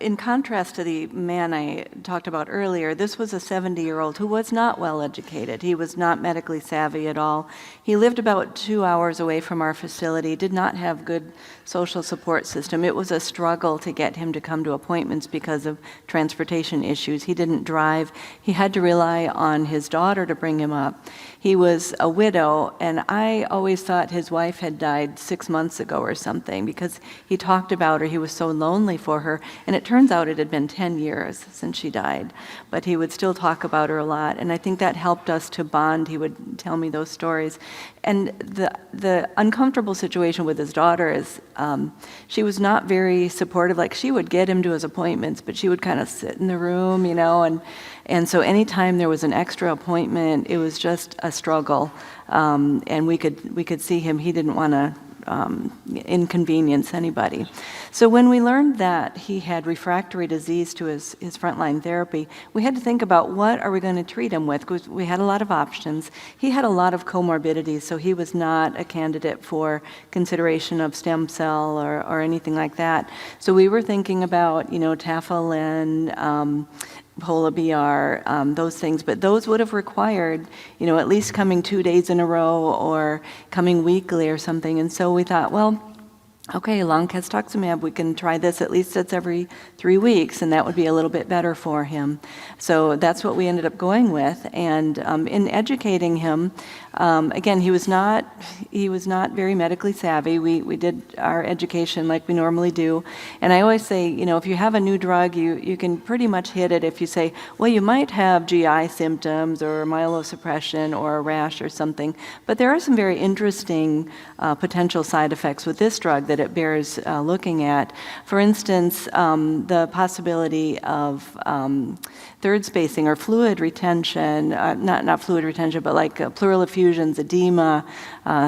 in contrast to the man I talked about earlier, this was a 70-year-old who was not well educated. He was not medically savvy at all. He lived about 2 hours away from our facility, did not have good social support system. It was a struggle to get him to come to appointments because of transportation issues. He didn't drive. He had to rely on his daughter to bring him up. He was a widow, and I always thought his wife had died 6 months ago or something because he talked about her. He was so lonely for her, and it turns out it had been 10 years since she died, but he would still talk about her a lot, and I think that helped us to bond. He would tell me those stories. And the uncomfortable situation with his daughter is she was not very supportive. Like, she would get him to his appointments, but she would kind of sit in the room, and so anytime there was an extra appointment, it was just a struggle. And we could see him. He didn't want to inconvenience anybody. So when we learned that he had refractory disease to his frontline therapy, we had to think about what are we going to treat him with, because we had a lot of options. He had a lot of comorbidities, so he was not a candidate for consideration of stem cell or anything like that. So we were thinking about, Tafalin, Pola-BR, those things, but those would have required, at least coming 2 days in a row or coming weekly or something. And so we thought, well, okay, Loncastuximab, we can try this, at least it's every 3 weeks, and that would be a little bit better for him. So that's what we ended up going with. And in educating him, again, he was not very medically savvy. We did our education like we normally do. And I always say, if you have a new drug, you can pretty much hit it if you say, well, you might have GI symptoms or myelosuppression or a rash or something. But there are some very interesting potential side effects with this drug that it bears looking at. For instance, the possibility of third spacing or fluid retention, not fluid retention, but like pleural effusions, edema,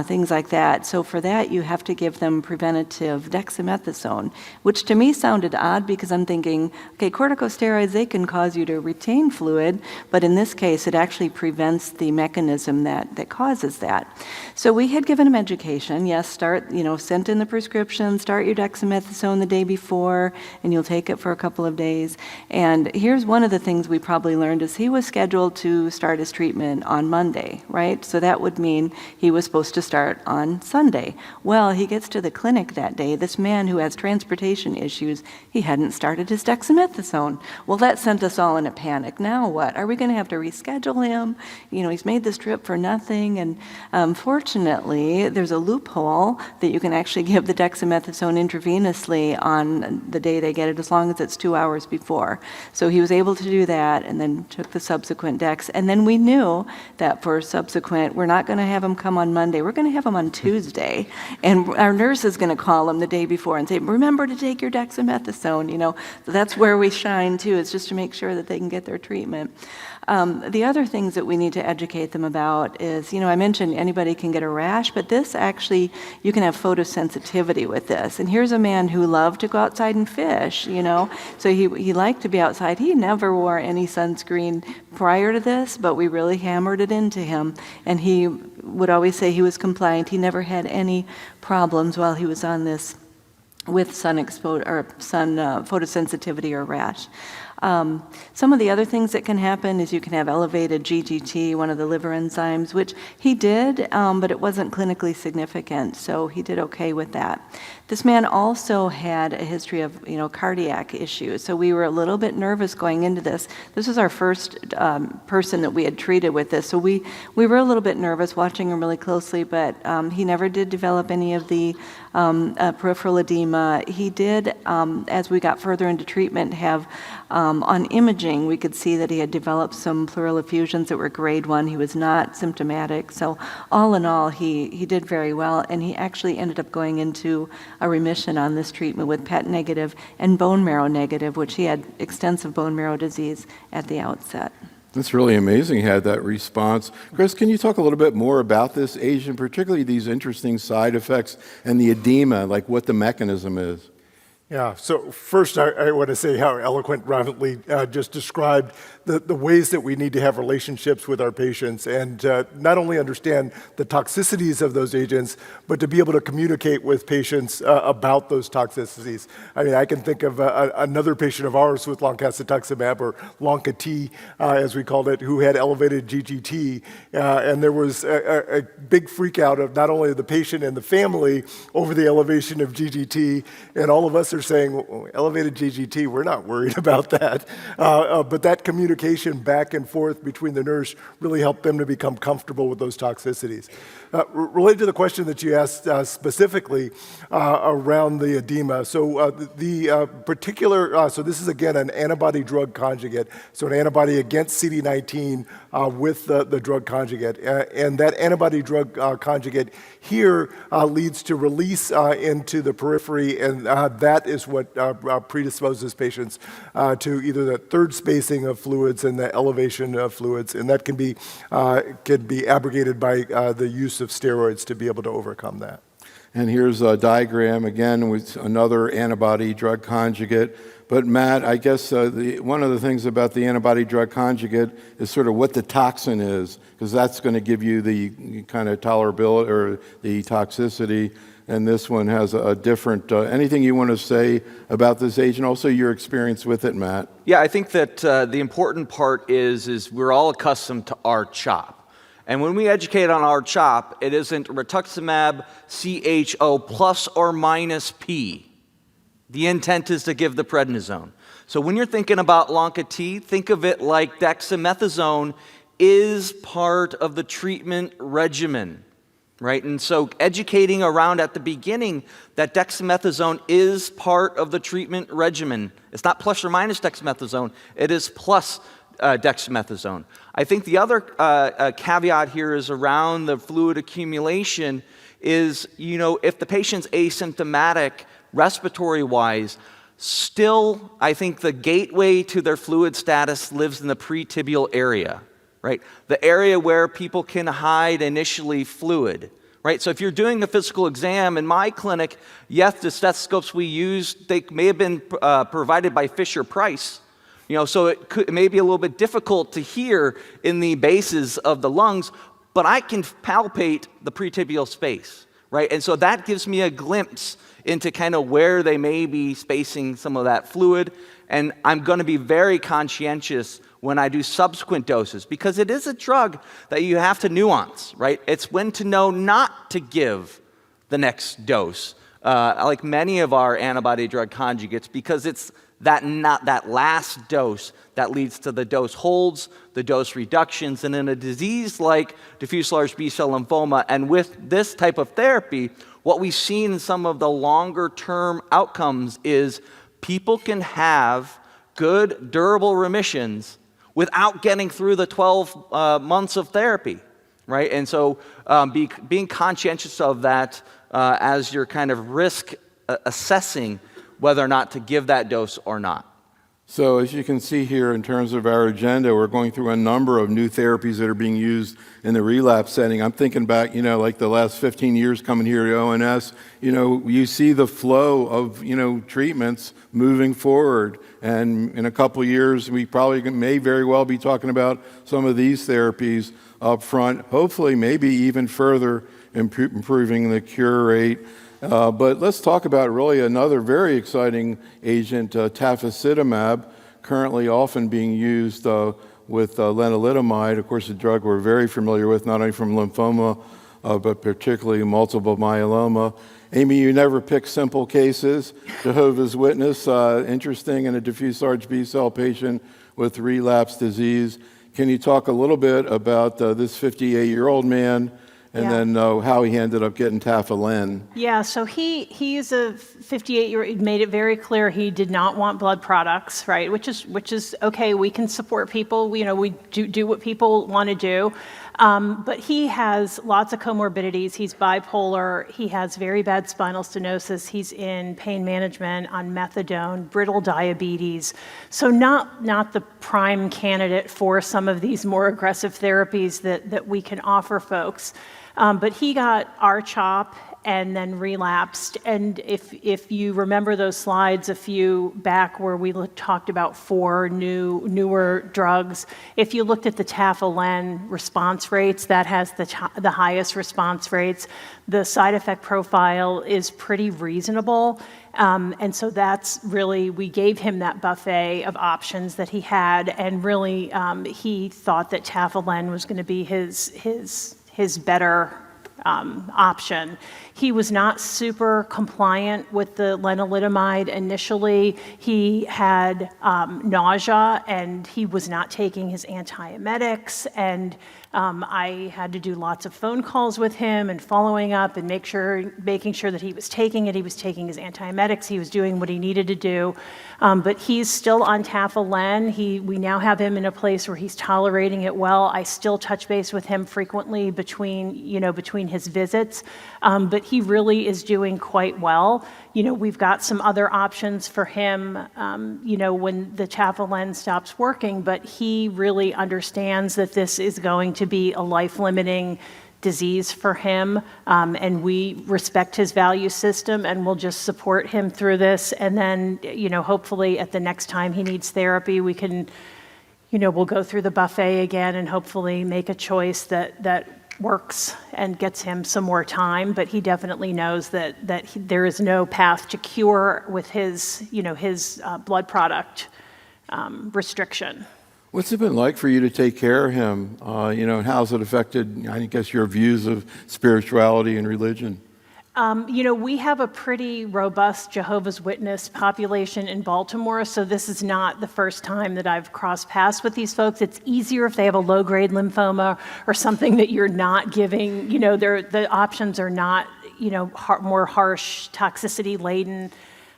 things like that. So for that, you have to give them preventative dexamethasone, which to me sounded odd because I'm thinking, okay, corticosteroids, they can cause you to retain fluid, but in this case, it actually prevents the mechanism that causes that. So we had given him education. Yes, sent in the prescription, start your dexamethasone the day before, and you'll take it for a couple of days. And here's one of the things we probably learned is he was scheduled to start his treatment on Monday, right? So that would mean he was supposed to start on Sunday. Well, he gets to the clinic that day. This man who has transportation issues, he hadn't started his dexamethasone. Well, that sent us all in a panic. Now what? Are we going to have to reschedule him? He's made this trip for nothing. And fortunately, there's a loophole that you can actually give the dexamethasone intravenously on the day they get it, as long as it's 2 hours before. So he was able to do that and then took the subsequent dex. And then we knew that for subsequent, we're not going to have him come on Monday. We're going to have him on Tuesday. And our nurse is going to call him the day before and say, remember to take your dexamethasone. So that's where we shine too, is just to make sure that they can get their treatment. The other things that we need to educate them about is, I mentioned anybody can get a rash, but this actually, you can have photosensitivity with this. And here's a man who loved to go outside and fish, so he liked to be outside. He never wore any sunscreen prior to this, but we really hammered it into him. And he would always say he was compliant. He never had any problems while he was on this with sun photosensitivity or rash. Some of the other things that can happen is you can have elevated GGT, one of the liver enzymes, which he did, but it wasn't clinically significant, so he did okay with that. This man also had a history of, cardiac issues, so we were a little bit nervous going into this. This was our first person that we had treated with this, so we were a little bit nervous watching him really closely, but he never did develop any of the peripheral edema. He did, as we got further into treatment, have on imaging, we could see that he had developed some pleural effusions that were grade 1. He was not symptomatic. So all in all, he did very well, and he actually ended up going into a remission on this treatment with PET negative and bone marrow negative, which he had extensive bone marrow disease at the outset. That's really amazing he had that response. Chris, can you talk a little bit more about this agent, particularly these interesting side effects and the edema, like what the mechanism is? Yeah, so first I want to say how eloquent Lee just described the ways that we need to have relationships with our patients and not only understand the toxicities of those agents, but to be able to communicate with patients about those toxicities. I mean, I can think of another patient of ours with Loncastuximab, or Lonca-T, as we called it, who had elevated GGT, and there was a big freak out of not only the patient and the family over the elevation of GGT, and all of us are saying, well, elevated GGT, we're not worried about that. But that communication back and forth between the nurse really helped them to become comfortable with those toxicities. Related to the question that you asked specifically around the edema, so the particular, so this is again an antibody-drug conjugate, so an antibody against CD19 with the drug conjugate. And that antibody-drug conjugate here leads to release into the periphery, and that is what predisposes patients to either the third spacing of fluids and the elevation of fluids, and that can be abrogated by the use of steroids to be able to overcome that. And here's a diagram again with another antibody-drug conjugate. But Matt, I guess one of the things about the antibody-drug conjugate is sort of what the toxin is, because that's going to give you the kind of tolerability or the toxicity. And this one has a different, anything you want to say about this agent? Also your experience with it, Matt. Yeah, I think that the important part is we're all accustomed to R-CHP. And when we educate on R-CHP, it isn't rituximab, CHO plus or minus P. The intent is to give the prednisone. So when you're thinking about Lonca-T, think of it like dexamethasone is part of the treatment regimen, right? And so educating around at the beginning that dexamethasone is part of the treatment regimen. It's not plus or minus dexamethasone, it is plus dexamethasone. I think the other caveat here is around the fluid accumulation is, if the patient's asymptomatic, respiratory-wise, still, I think the gateway to their fluid status lives in the pretibial area, right? The area where people can hide initially fluid, right? So if you're doing a physical exam in my clinic, yes, the stethoscopes we use, they may have been provided by Fisher-Price, so it may be a little bit difficult to hear in the bases of the lungs, but I can palpate the pretibial space, right? And so that gives me a glimpse into kind of where they may be spacing some of that fluid. And I'm going to be very conscientious when I do subsequent doses, because it is a drug that you have to nuance, right? It's when to know not to give the next dose, like many of our antibody-drug conjugates, because it's that last dose that leads to the dose holds, the dose reductions, and in a disease like diffuse large B-cell lymphoma, and with this type of therapy, what we've seen in some of the longer-term outcomes is people can have good, durable remissions without getting through the 12 months of therapy, right? And so being conscientious of that as you're kind of risk assessing whether or not to give that dose or not. So as you can see here in terms of our agenda, we're going through a number of new therapies that are being used in the relapse setting. I'm thinking back, like the last 15 years coming here to ONS, you see the flow of, treatments moving forward. And in a couple years, we probably may very well be talking about some of these therapies up front, hopefully maybe even further improving the cure rate. But let's talk about really another very exciting agent, Tafasitamab, currently often being used with Lenalidomide, of course a drug we're very familiar with, not only from lymphoma, but particularly multiple myeloma. Amy, you never pick simple cases. Jehovah's Witness, interesting in a diffuse large B-cell patient with relapsed disease. Can you talk a little bit about this 58-year-old man, and then how he ended up getting Tafalen? Yeah, so he is a 58-year-old. He made it very clear he did not want blood products, right? Which is okay. We can support people. We do what people want to do. But he has lots of comorbidities. He's bipolar. He has very bad spinal stenosis. He's in pain management on methadone, brittle diabetes. So not the prime candidate for some of these more aggressive therapies that we can offer folks. But he got R-CHP and then relapsed. And if you remember those slides a few back where we talked about 4 newer drugs, if you looked at the Tafalen response rates, that has the highest response rates. The side effect profile is pretty reasonable. And so that's really, we gave him that buffet of options that he had, and really he thought that Tafalen was going to be his better option. He was not super compliant with the lenalidomide initially. He had nausea, and he was not taking his antiemetics, and I had to do lots of phone calls with him and following up and making sure that he was taking it. He was taking his antiemetics. He was doing what he needed to do. But he's still on Tafalen. We now have him in a place where he's tolerating it well. I still touch base with him frequently between his visits. But he really is doing quite well. We've got some other options for him, when the Tafalen stops working, but he really understands that this is going to be a life-limiting disease for him, and we respect his value system, and we'll just support him through this. And then, hopefully at the next time he needs therapy, we can, we'll go through the buffet again and hopefully make a choice that works and gets him some more time. But he definitely knows that there is no path to cure with his blood product restriction. What's it been like for you to take care of him? And how's it affected, I guess, your views of spirituality and religion? We have a pretty robust Jehovah's Witness population in Baltimore, so this is not the first time that I've crossed paths with these folks. It's easier if they have a low-grade lymphoma or something that you're not giving, the options are not, more harsh, toxicity-laden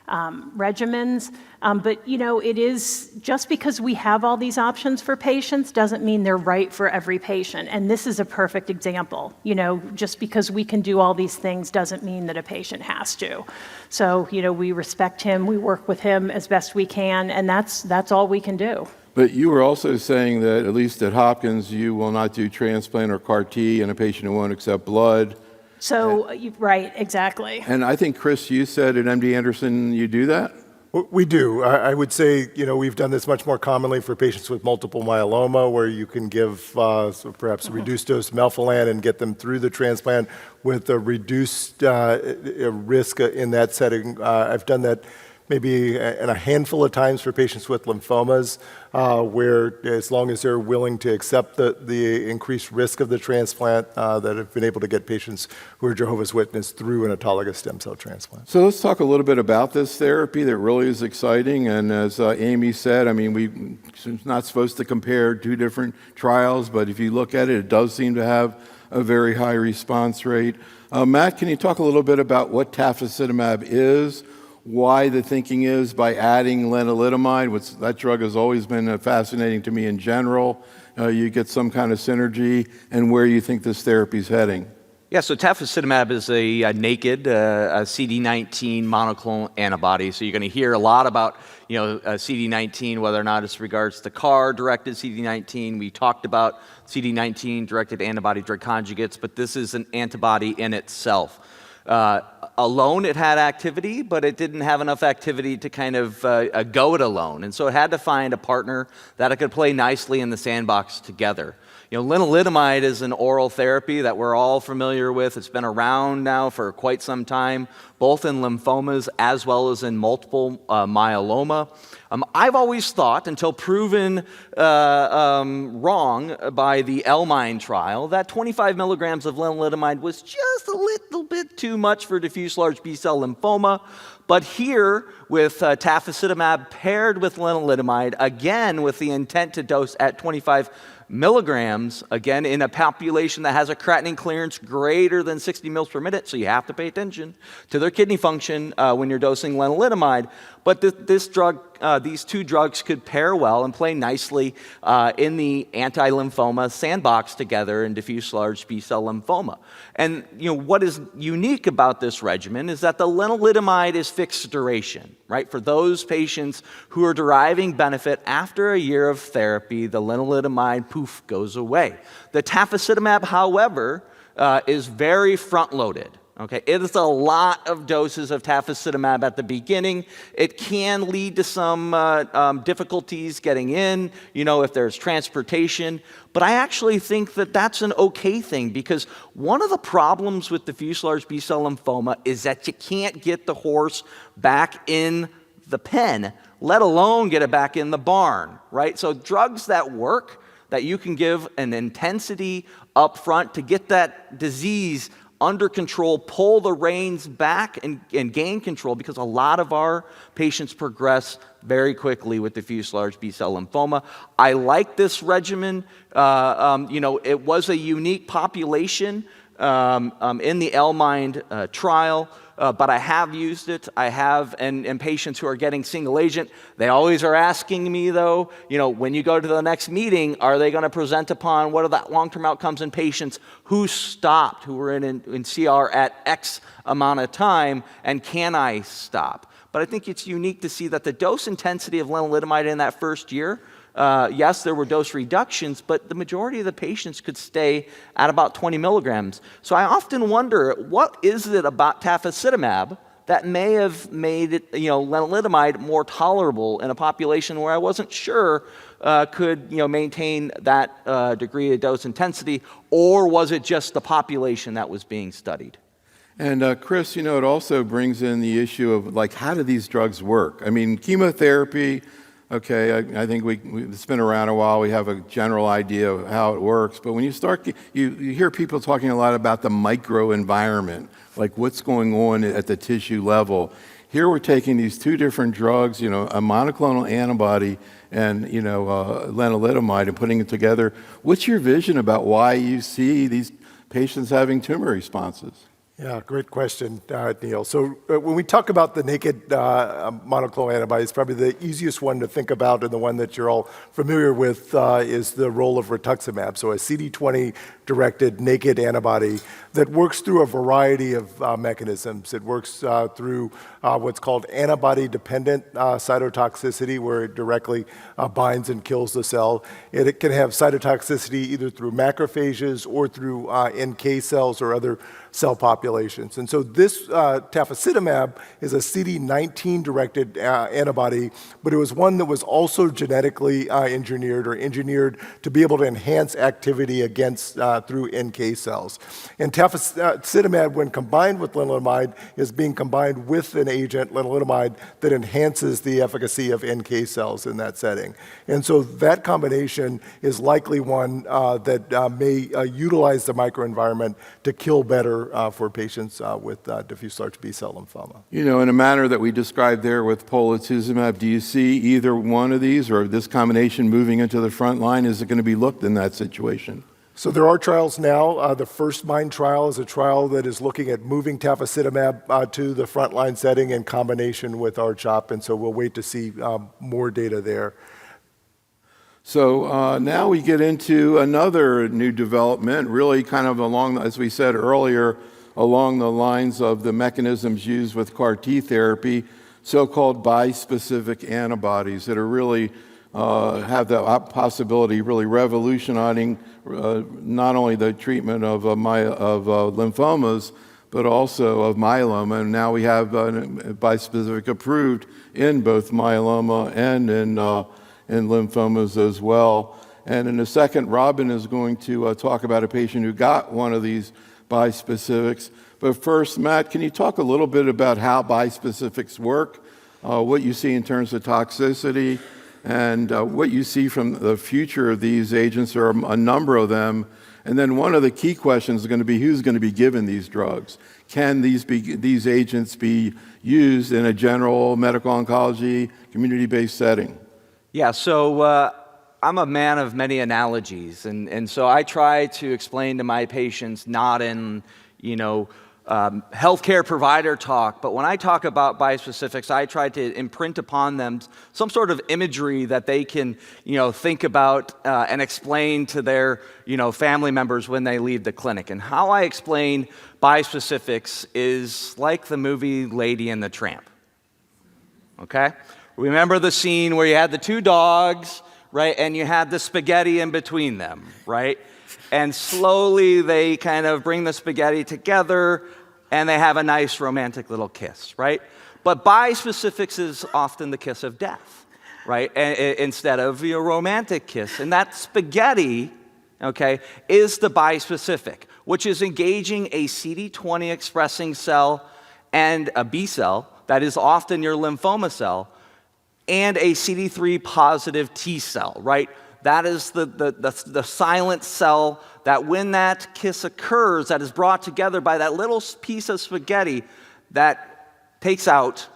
regimens. But it is, just because we have all these options for patients doesn't mean they're right for every patient. And this is a perfect example. Just because we can do all these things doesn't mean that a patient has to. So, we respect him, we work with him as best we can, and that's all we can do. But you were also saying that, at least at Hopkins, you will not do transplant or CAR T in a patient who won't accept blood. So, right, exactly. And I think, Chris, you said at MD Anderson you do that? We do. I would say, we've done this much more commonly for patients with multiple myeloma, where you can give perhaps a reduced dose melphalan and get them through the transplant with a reduced risk in that setting. I've done that maybe in a handful of times for patients with lymphomas, where as long as they're willing to accept the increased risk of the transplant, that have been able to get patients who are Jehovah's Witness through an autologous stem cell transplant. So let's talk a little bit about this therapy that really is exciting. And as Amy said, we're not supposed to compare two different trials, but if you look at it, it does seem to have a very high response rate. Matt, can you talk a little bit about what Tafasitamab is, why the thinking is by adding lenalidomide, that drug has always been fascinating to me in general. You get some kind of synergy, and where you think this therapy is heading. Yeah, so Tafasitamab is a naked CD19 monoclonal antibody. So you're going to hear a lot about CD19, whether or not it's regards to CAR-directed CD19. We talked about CD19-directed antibody-drug conjugates, but this is an antibody in itself. Alone, it had activity, but it didn't have enough activity to kind of go it alone. And so it had to find a partner that it could play nicely in the sandbox together. Lenalidomide is an oral therapy that we're all familiar with. It's been around now for quite some time, both in lymphomas as well as in multiple myeloma. I've always thought, until proven wrong by the L-MIND trial, that 25 milligrams of lenalidomide was just a little bit too much for diffuse large B-cell lymphoma. But here, with Tafasitamab paired with lenalidomide, again with the intent to dose at 25 milligrams, again in a population that has a creatinine clearance greater than 60 mils per minute, so you have to pay attention to their kidney function when you're dosing lenalidomide. But this drug, these two drugs could pair well and play nicely in the anti-lymphoma sandbox together in diffuse large B-cell lymphoma. And what is unique about this regimen is that the lenalidomide is fixed duration, right? For those patients who are deriving benefit after a year of therapy, the lenalidomide, poof, goes away. The Tafasitamab, however, is very front-loaded. Okay, it is a lot of doses of Tafasitamab at the beginning. It can lead to some difficulties getting in, if there's transportation. But I actually think that that's an okay thing, because one of the problems with diffuse large B-cell lymphoma is that you can't get the horse back in the pen, let alone get it back in the barn, right? So drugs that work, that you can give an intensity up front to get that disease under control, pull the reins back and gain control, because a lot of our patients progress very quickly with diffuse large B-cell lymphoma. I like this regimen. It was a unique population in the L-MIND trial, but I have used it. I have, and patients who are getting single agent, they always are asking me, though, when you go to the next meeting, are they going to present upon what are the long-term outcomes in patients who stopped, who were in CR at X amount of time, and can I stop? But I think it's unique to see that the dose intensity of lenalidomide in that first year Yes, there were dose reductions, but the majority of the patients could stay at about 20 milligrams. So I often wonder, what is it about tafasitamab that may have made it, lenalidomide more tolerable in a population where I wasn't sure could maintain that degree of dose intensity, or was it just the population that was being studied? And Chris, it also brings in the issue of how do these drugs work? I mean, chemotherapy, okay, I think it's been around a while. We have a general idea of how it works. But when you start, you hear people talking a lot about the microenvironment, like what's going on at the tissue level. Here we're taking these two different drugs, a monoclonal antibody and, lenalidomide, and putting it together. What's your vision about why you see these patients having tumor responses? Yeah, great question, Neil. So when we talk about the naked monoclonal antibodies, probably the easiest one to think about, and the one that you're all familiar with, is the role of Rituximab. So a CD20-directed naked antibody that works through a variety of mechanisms. It works through what's called antibody-dependent cytotoxicity, where it directly binds and kills the cell. It can have cytotoxicity either through macrophages or through NK cells or other cell populations. And so this tafasitamab is a CD19-directed antibody, but it was one that was also genetically engineered to be able to enhance activity against through NK cells. And tafasitamab, when combined with lenalidomide, is being combined with an agent, lenalidomide, that enhances the efficacy of NK cells in that setting. And so that combination is likely one that may utilize the microenvironment to kill better for patients with diffuse large B-cell lymphoma. In a manner that we described there with Polatuzumab, do you see either one of these or this combination moving into the front line? Is it going to be looked in that situation? So there are trials now. The First Mind trial is a trial that is looking at moving tafasitamab to the frontline setting in combination with R-CHP, and so we'll wait to see more data there. So now we get into another new development, really kind of along, as we said earlier, along the lines of the mechanisms used with CAR T therapy, so-called bispecific antibodies that are really have the possibility really revolutionizing not only the treatment of lymphomas, but also of myeloma. And now we have bispecific approved in both myeloma and in lymphomas as well. And in a second, Robin is going to talk about a patient who got one of these bispecifics. But first, Matt, can you talk a little bit about how bispecifics work, what you see in terms of toxicity, and what you see from the future of these agents? There are a number of them. And then one of the key questions is going to be who's going to be given these drugs. Can these agents be used in a general medical oncology, community-based setting? Yeah, so I'm a man of many analogies, and so I try to explain to my patients not in, healthcare provider talk, but when I talk about bispecifics, I try to imprint upon them some sort of imagery that they can, think about and explain to their, family members when they leave the clinic. And how I explain bispecifics is like the movie Lady and the Tramp, okay? Remember the scene where you had the two dogs, right, and you had the spaghetti in between them, right? And slowly they kind of bring the spaghetti together and they have a nice romantic little kiss, right? But bispecifics is often the kiss of death, right? Instead of a romantic kiss. And that spaghetti, okay, is the bispecific, which is engaging a CD20 expressing cell and a B cell, that is often your lymphoma cell, and a CD3 positive T cell, right? That is the silent cell that when that kiss occurs, that is brought together by that little piece of spaghetti that takes out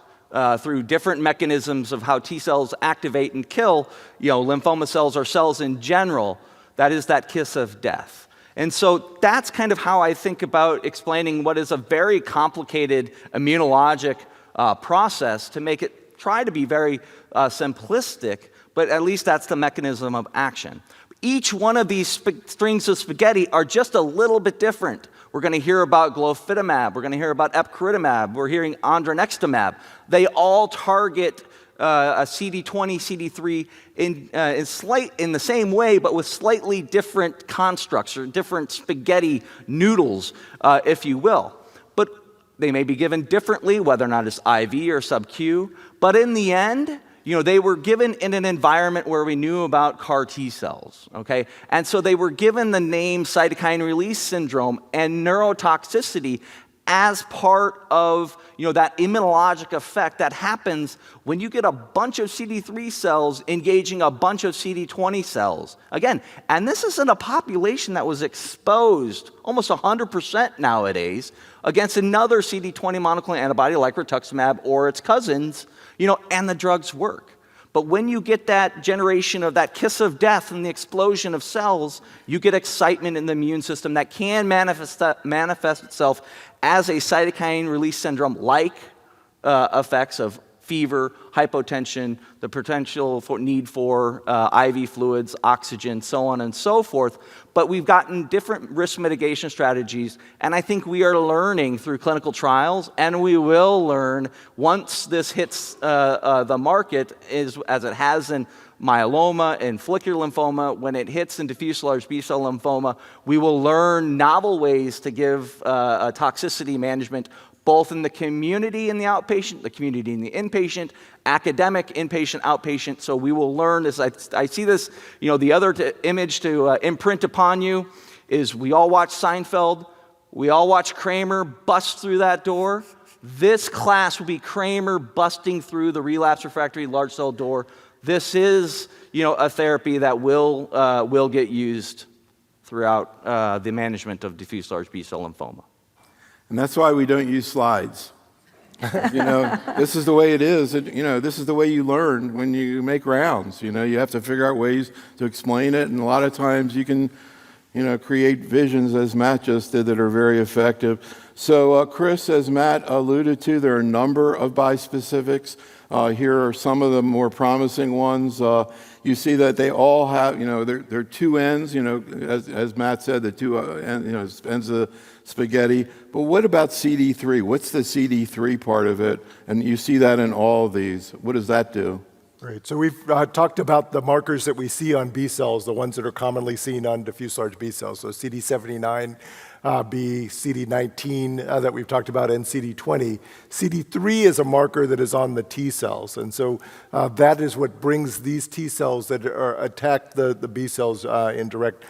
through different mechanisms of how T cells activate and kill, lymphoma cells or cells in general. That is that kiss of death. And so that's kind of how I think about explaining what is a very complicated immunologic process to make it try to be very simplistic, but at least that's the mechanism of action. Each one of these strings of spaghetti are just a little bit different. We're going to hear about glofitamab. We're going to hear about epcoritamab. We're hearing andronextamab. They all target a CD20, CD3 in the same way, but with slightly different constructs or different spaghetti noodles, if you will. But they may be given differently, whether or not it's IV or sub-Q. But in the end, they were given in an environment where we knew about CAR T cells, okay? And so they were given the name cytokine release syndrome and neurotoxicity as part of that immunologic effect that happens when you get a bunch of CD3 cells engaging a bunch of CD20 cells. Again, and this is in a population that was exposed almost 100% nowadays against another CD20 monoclonal antibody like Rituximab or its cousins, and the drugs work. But when you get that generation of that kiss of death and the explosion of cells, you get excitement in the immune system that can manifest itself as a cytokine release syndrome like effects of fever, hypotension, the potential for need for IV fluids, oxygen, so on and so forth. But we've gotten different risk mitigation strategies, and I think we are learning through clinical trials, and we will learn once this hits the market, as it has in myeloma and follicular lymphoma. When it hits in diffuse large B-cell lymphoma, we will learn novel ways to give a toxicity management both in the community in the outpatient, the community in the inpatient, academic, inpatient, outpatient. So we will learn as I see this, the other image to imprint upon you is we all watch Seinfeld, we all watch Kramer bust through that door. This class will be Kramer busting through the relapse refractory large cell door. This is, a therapy that will get used throughout the management of diffuse large B-cell lymphoma. And that's why we don't use slides. This is the way it is. This is the way you learn when you make rounds. You have to figure out ways to explain it. And a lot of times you can, create visions, as Matt just did, that are very effective. So, Chris, as Matt alluded to, there are a number of bispecifics. Here are some of the more promising ones. You see that they all have, they're two ends, as Matt said, the two ends of the spaghetti. But what about CD3? What's the CD3 part of it? And you see that in all of these. What does that do? Great. So we've talked about the markers that we see on B cells, the ones that are commonly seen on diffuse large B cells. So CD79, B, CD19 that we've talked about, and CD20. CD3 is a marker that is on the T cells. And so that is what brings these T cells that attack the B cells in direct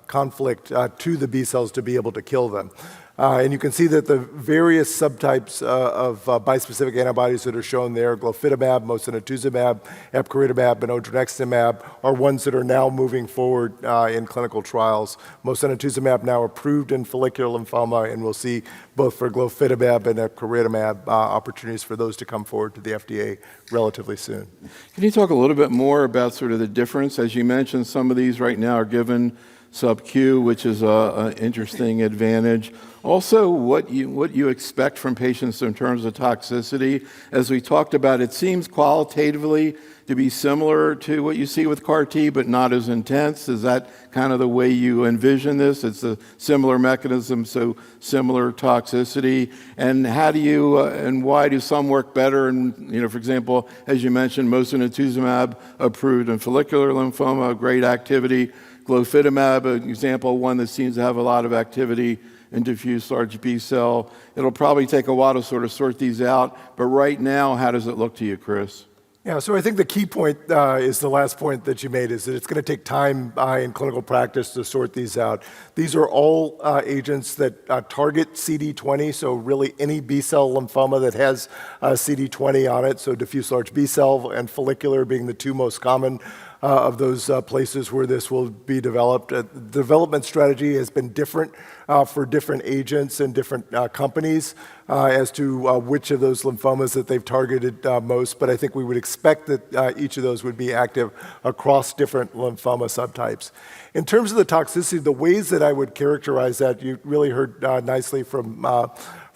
conflict to the B cells to be able to kill them. And you can see that the various subtypes of bispecific antibodies that are shown there, glofitamab, mosunetuzumab, epcoritamab, and odronextamab, are ones that are now moving forward in clinical trials. Mosunetuzumab now approved in follicular lymphoma, and we'll see both for glofitamab and epcoritamab opportunities for those to come forward to the FDA relatively soon. Can you talk a little bit more about sort of the difference? As you mentioned, some of these right now are given sub-Q, which is an interesting advantage. Also, what you expect from patients in terms of toxicity. As we talked about, it seems qualitatively to be similar to what you see with CAR T, but not as intense. Is that kind of the way you envision this? It's a similar mechanism, so similar toxicity. And how do you and why do some work better? And for example, as you mentioned, mosunetuzumab approved in follicular lymphoma, great activity. Glofitamab, an example, one that seems to have a lot of activity in diffuse large B-cell. It'll probably take a while to sort of sort these out, but right now, how does it look to you, Chris? Yeah, so I think the key point is the last point that you made, is that it's going to take time in clinical practice to sort these out. These are all agents that target CD20, so really any B-cell lymphoma that has CD20 on it, so diffuse large B-cell and follicular being the two most common of those places where this will be developed. The development strategy has been different for different agents and different companies as to which of those lymphomas that they've targeted most, but I think we would expect that each of those would be active across different lymphoma subtypes. In terms of the toxicity, the ways that I would characterize that, you really heard nicely from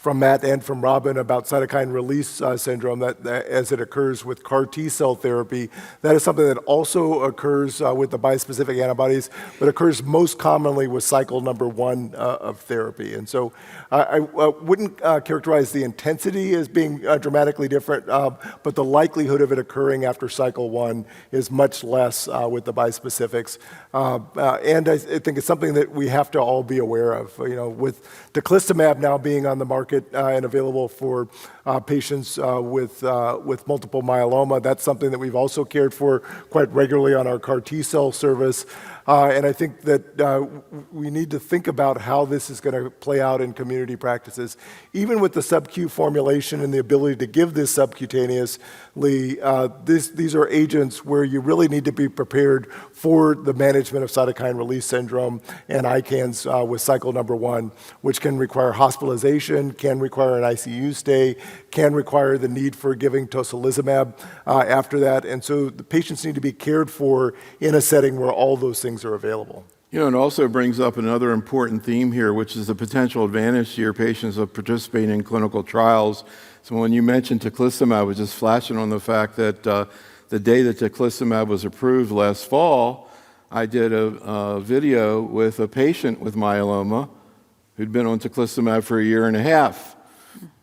from Matt and from Robin about cytokine release syndrome that as it occurs with CAR T-cell therapy. That is something that also occurs with the bispecific antibodies, but occurs most commonly with cycle number 1 of therapy. And so I wouldn't characterize the intensity as being dramatically different, but the likelihood of it occurring after cycle 1 is much less with the bispecifics. And I think it's something that we have to all be aware of. With Teclistamab now being on the market and available for patients with multiple myeloma, that's something that we've also cared for quite regularly on our CAR T-cell service. And I think that we need to think about how this is going to play out in community practices. Even with the sub-Q formulation and the ability to give this subcutaneously, these are agents where you really need to be prepared for the management of cytokine release syndrome and ICANS with cycle number 1, which can require hospitalization, can require an ICU stay, can require the need for giving tocilizumab after that. And so the patients need to be cared for in a setting where all those things are available. It also brings up another important theme here, which is the potential advantage to your patients of participating in clinical trials. So when you mentioned Teclistamab, I was just flashing on the fact that the day that Teclistamab was approved last fall, I did a video with a patient with myeloma who'd been on Teclistamab for 1.5 years,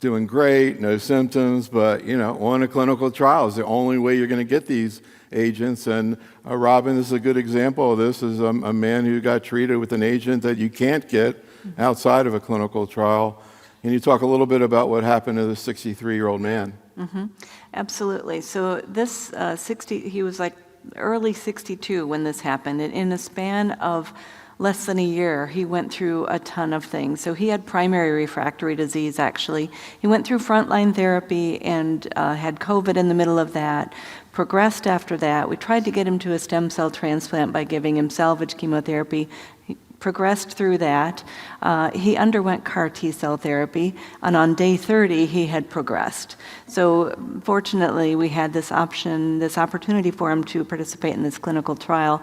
doing great, no symptoms, but on a clinical trial is the only way you're going to get these agents. And Robin is a good example of this, is a man who got treated with an agent that you can't get outside of a clinical trial. Can you talk a little bit about what happened to the 63-year-old man? Mm-hmm. Absolutely. So this he was like early 62 when this happened. And in a span of less than a year, he went through a ton of things. So he had primary refractory disease, actually. He went through frontline therapy and had COVID in the middle of that, progressed after that. We tried to get him to a stem cell transplant by giving him salvage chemotherapy. He progressed through that. He underwent CAR T-cell therapy, and on day 30, he had progressed. So fortunately, we had this opportunity for him to participate in this clinical trial.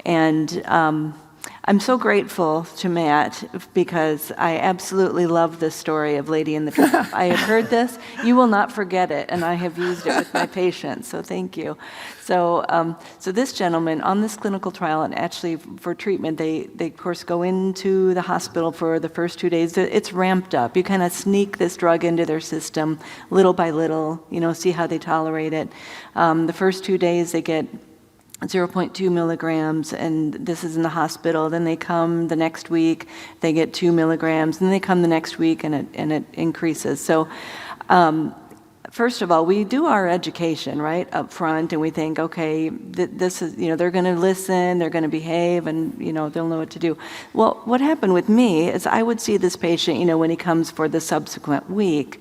And I'm so grateful to Matt because I absolutely love this story of Lady in the Tramp. I had heard this. You will not forget it, and I have used it with my patients, so thank you. So this gentleman on this clinical trial, and actually for treatment, they of course go into the hospital for the first 2 days. It's ramped up. You kind of sneak this drug into their system little by little, see how they tolerate it. The first 2 days they get 0.2 milligrams, and this is in the hospital. Then they come the next week, they get 2 milligrams, and then they come the next week, and it increases. So first of all, we do our education, right, up front, and we think, okay, this is, they're going to listen, they're going to behave, and, they'll know what to do. Well, what happened with me is I would see this patient, when he comes for the subsequent week.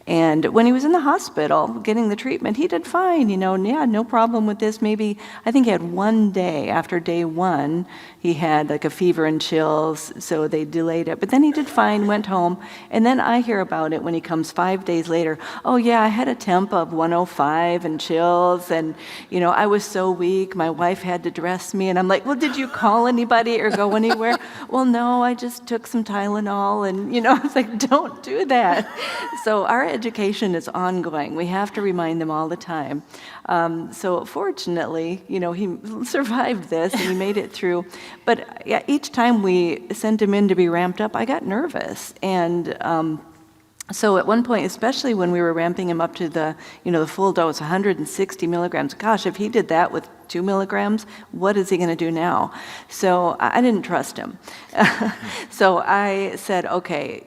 And when he was in the hospital getting the treatment, he did fine, no problem with this. Maybe, I think he had 1 day after day 1, he had like a fever and chills, so they delayed it. But then he did fine, went home, and then I hear about it when he comes 5 days later. Oh yeah, I had a temp of 105 and chills, and I was so weak, my wife had to dress me, and I'm like, well, did you call anybody or go anywhere? Well, no, I just took some Tylenol, and I was like, don't do that. So our education is ongoing. We have to remind them all the time. So fortunately, he survived this and he made it through. But yeah, each time we sent him in to be ramped up, I got nervous. And so at one point, especially when we were ramping him up to the full dose, 160 milligrams, gosh, if he did that with 2 milligrams, what is he going to do now? So I didn't trust him. So I said, okay,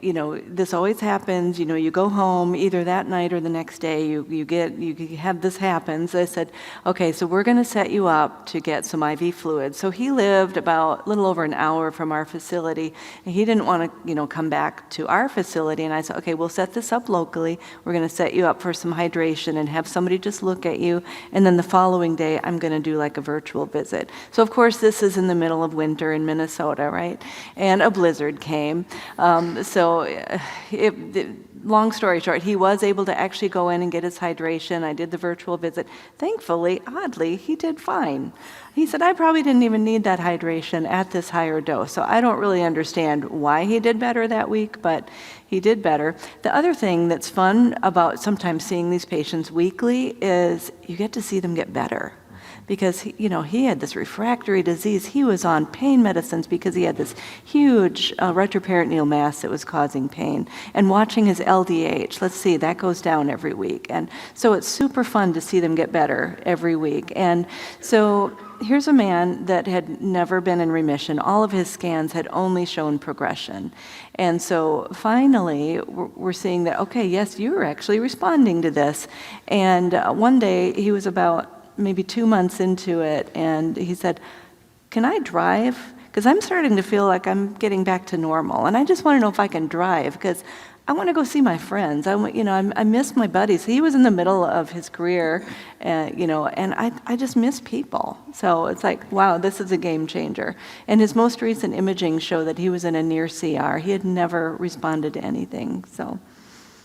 this always happens. You go home either that night or the next day. You have this happen. So I said, okay, so we're going to set you up to get some IV fluid. So he lived about a little over an hour from our facility, and he didn't want to, come back to our facility. And I said, okay, we'll set this up locally. We're going to set you up for some hydration and have somebody just look at you. And then the following day, I'm going to do like a virtual visit. So of course this is in the middle of winter in Minnesota, right? And a blizzard came. long story short, he was able to actually go in and get his hydration. I did the virtual visit. Thankfully, oddly, he did fine. He said, I probably didn't even need that hydration at this higher dose. So I don't really understand why he did better that week, but he did better. The other thing that's fun about sometimes seeing these patients weekly is you get to see them get better. Because he had this refractory disease. He was on pain medicines because he had this huge retroperitoneal mass that was causing pain. And watching his LDH, let's see, that goes down every week. And so it's super fun to see them get better every week. And so here's a man that had never been in remission. All of his scans had only shown progression. And so finally, we're seeing that, okay, yes, you were actually responding to this. And one day, he was about maybe 2 months into it, and he said, can I drive? Because I'm starting to feel like I'm getting back to normal, and I just want to know if I can drive, because I want to go see my friends. I miss my buddies. He was in the middle of his career, and I just miss people. So it's like, wow, this is a game changer. And his most recent imaging showed that he was in a near CR. He had never responded to anything, so.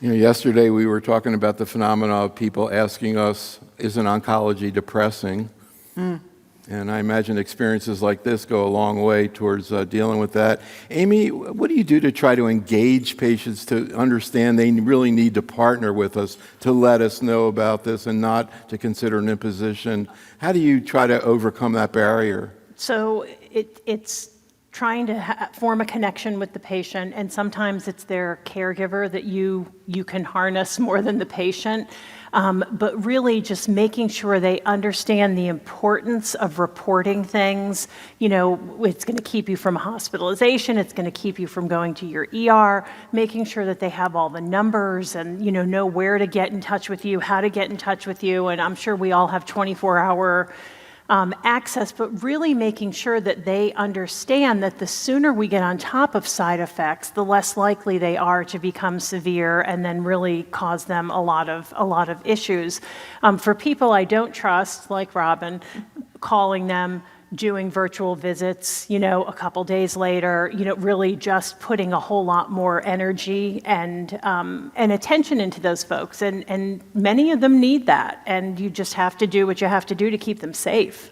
Yesterday we were talking about the phenomena of people asking us, isn't oncology depressing? And I imagine experiences like this go a long way towards dealing with that. Amy, what do you do to try to engage patients to understand they really need to partner with us to let us know about this and not to consider an imposition? How do you try to overcome that barrier? So it's trying to form a connection with the patient, and sometimes it's their caregiver that you can harness more than the patient, but really just making sure they understand the importance of reporting things. It's going to keep you from hospitalization, it's going to keep you from going to your ER, making sure that they have all the numbers and know where to get in touch with you, how to get in touch with you, and I'm sure we all have 24-hour access, but really making sure that they understand that the sooner we get on top of side effects, the less likely they are to become severe and then really cause them a lot of issues. For people I don't trust, like Robin, calling them, doing virtual visits, a couple days later, really just putting a whole lot more energy and attention into those folks. And many of them need that. And you just have to do what you have to do to keep them safe.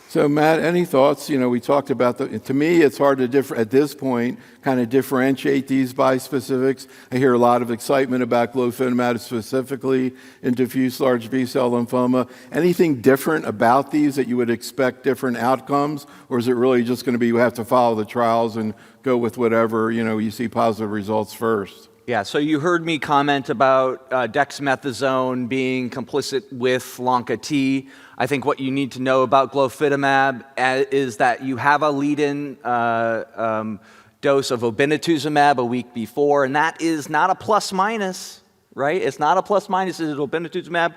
So Matt, any thoughts? We talked about to me, it's hard to at this point, kind of differentiate these bispecifics. I hear a lot of excitement about glofitamab specifically in diffuse large B-cell lymphoma. Anything different about these that you would expect different outcomes? Or is it really just going to be, you have to follow the trials and go with whatever, you see positive results first? Yeah, so you heard me comment about dexamethasone being complicit with Lonca-T. I think what you need to know about glofitamab is that you have a lead-in dose of obinutuzumab a week before, and that is not a plus-minus, right? It's not a plus-minus. It's obinutuzumab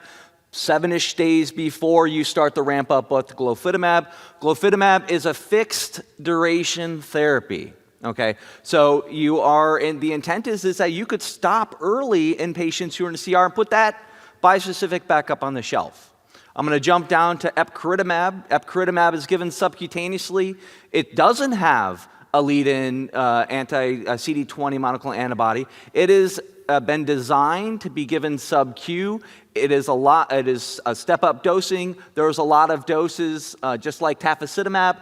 7-ish days before you start the ramp up with glofitamab. Glofitamab is a fixed duration therapy. Okay, so the intent is that you could stop early in patients who are in CR and put that bispecific back up on the shelf. I'm going to jump down to epcoritamab. Epcoritamab is given subcutaneously. It doesn't have a lead-in anti-CD20 monoclonal antibody. It has been designed to be given sub-Q. It is a step-up dosing. There's a lot of doses, just like tafasitamab,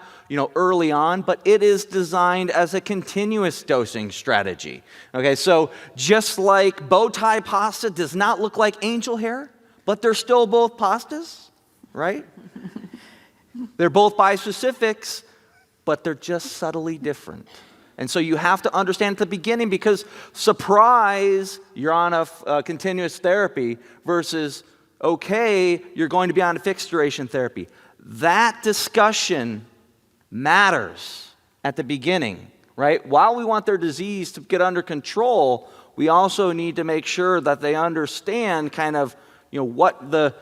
early on, but it is designed as a continuous dosing strategy. Okay, so just like bow tie pasta does not look like angel hair, but they're still both pastas, right? They're both bispecifics, but they're just subtly different. And so you have to understand at the beginning, because surprise, you're on a continuous therapy versus, okay, you're going to be on a fixed duration therapy. That discussion matters at the beginning, right? While we want their disease to get under control, we also need to make sure that they understand kind of, what the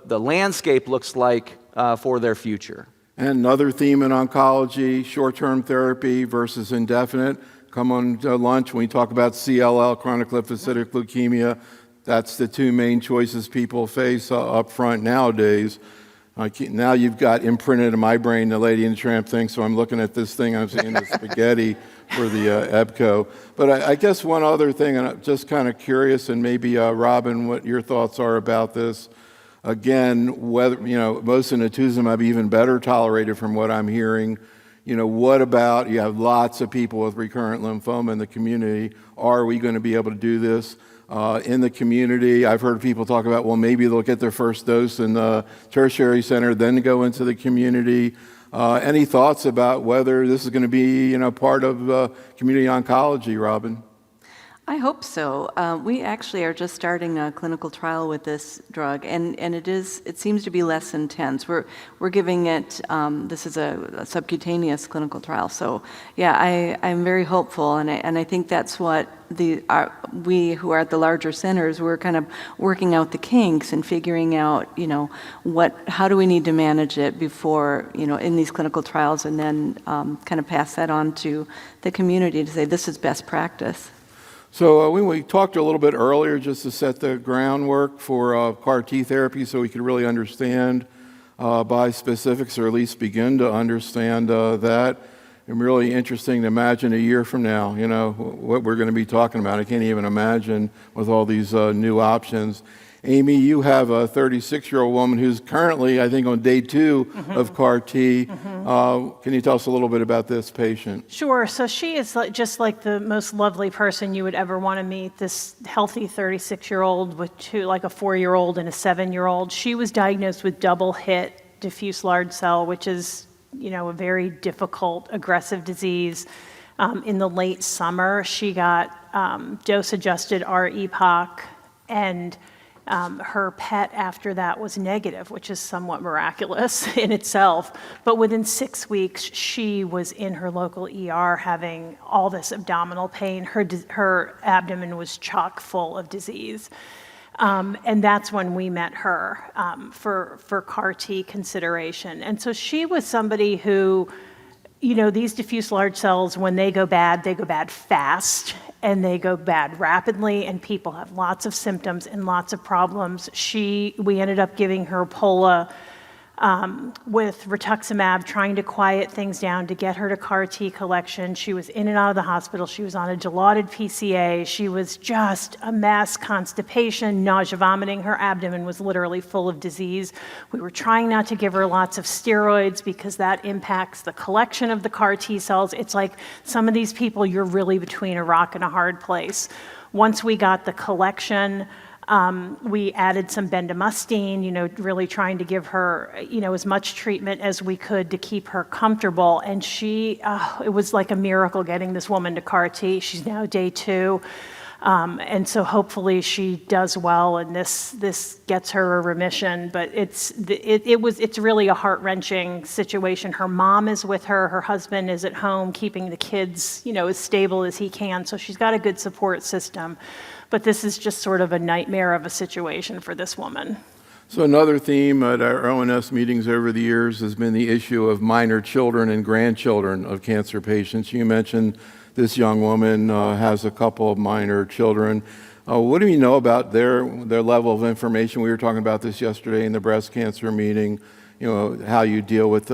landscape looks like for their future. And another theme in oncology, short-term therapy versus indefinite. Come on to lunch when we talk about CLL, chronic lymphocytic leukemia. That's the two main choices people face up front nowadays. Now you've got imprinted in my brain the Lady and the Tramp thing, so I'm looking at this thing, I'm seeing the spaghetti for the EBCO. But I guess one other thing, and I'm just kind of curious, and maybe Robin, what your thoughts are about this. Again, whether, mosunetuzumab even better tolerated from what I'm hearing. What about, you have lots of people with recurrent lymphoma in the community. Are we going to be able to do this in the community? I've heard people talk about, well, maybe they'll get their first dose in the tertiary center, then go into the community. Any thoughts about whether this is going to be, part of community oncology, Robin? I hope so. We actually are just starting a clinical trial with this drug, and it seems to be less intense. We're giving it, this is a subcutaneous clinical trial. So yeah, I'm very hopeful, and I think that's what we who are at the larger centers, we're kind of working out the kinks and figuring out, how do we need to manage it before, in these clinical trials, and then kind of pass that on to the community to say this is best practice. So we talked a little bit earlier just to set the groundwork for CAR T therapy so we could really understand bispecifics, or at least begin to understand that. And really interesting to imagine a year from now, what we're going to be talking about. I can't even imagine with all these new options. Amy, you have a 36-year-old woman who's currently, I think, on day 2 of CAR T. Can you tell us a little bit about this patient? Sure. So she is just like the most lovely person you would ever want to meet, this healthy 36-year-old with like a 4-year-old and a 7-year-old. She was diagnosed with double-hit diffuse large cell, which is, a very difficult, aggressive disease. In the late summer, she got dose-adjusted R-EPOCH, and her PET after that was negative, which is somewhat miraculous in itself. But within 6 weeks, she was in her local ER having all this abdominal pain. Her abdomen was chock full of disease. And that's when we met her for CAR T consideration. And so she was somebody who, these diffuse large cells, when they go bad fast, and they go bad rapidly, and people have lots of symptoms and lots of problems. We ended up giving her Pola with Rituximab, trying to quiet things down to get her to CAR T collection. She was in and out of the hospital. She was on a Dilaudid PCA. She was just a mess, constipation, nausea, vomiting. Her abdomen was literally full of disease. We were trying not to give her lots of steroids because that impacts the collection of the CAR T cells. It's like some of these people, you're really between a rock and a hard place. Once we got the collection, we added some Bendamustine, really trying to give her, as much treatment as we could to keep her comfortable. And it was like a miracle getting this woman to CAR T. She's now day 2. And so hopefully she does well, and this gets her a remission. But it's really a heart-wrenching situation. Her mom is with her. Her husband is at home keeping the kids, as stable as he can. So she's got a good support system. But this is just sort of a nightmare of a situation for this woman. So another theme at our ONS meetings over the years has been the issue of minor children and grandchildren of cancer patients. You mentioned this young woman has a couple of minor children. What do you know about their level of information? We were talking about this yesterday in the breast cancer meeting. How you deal with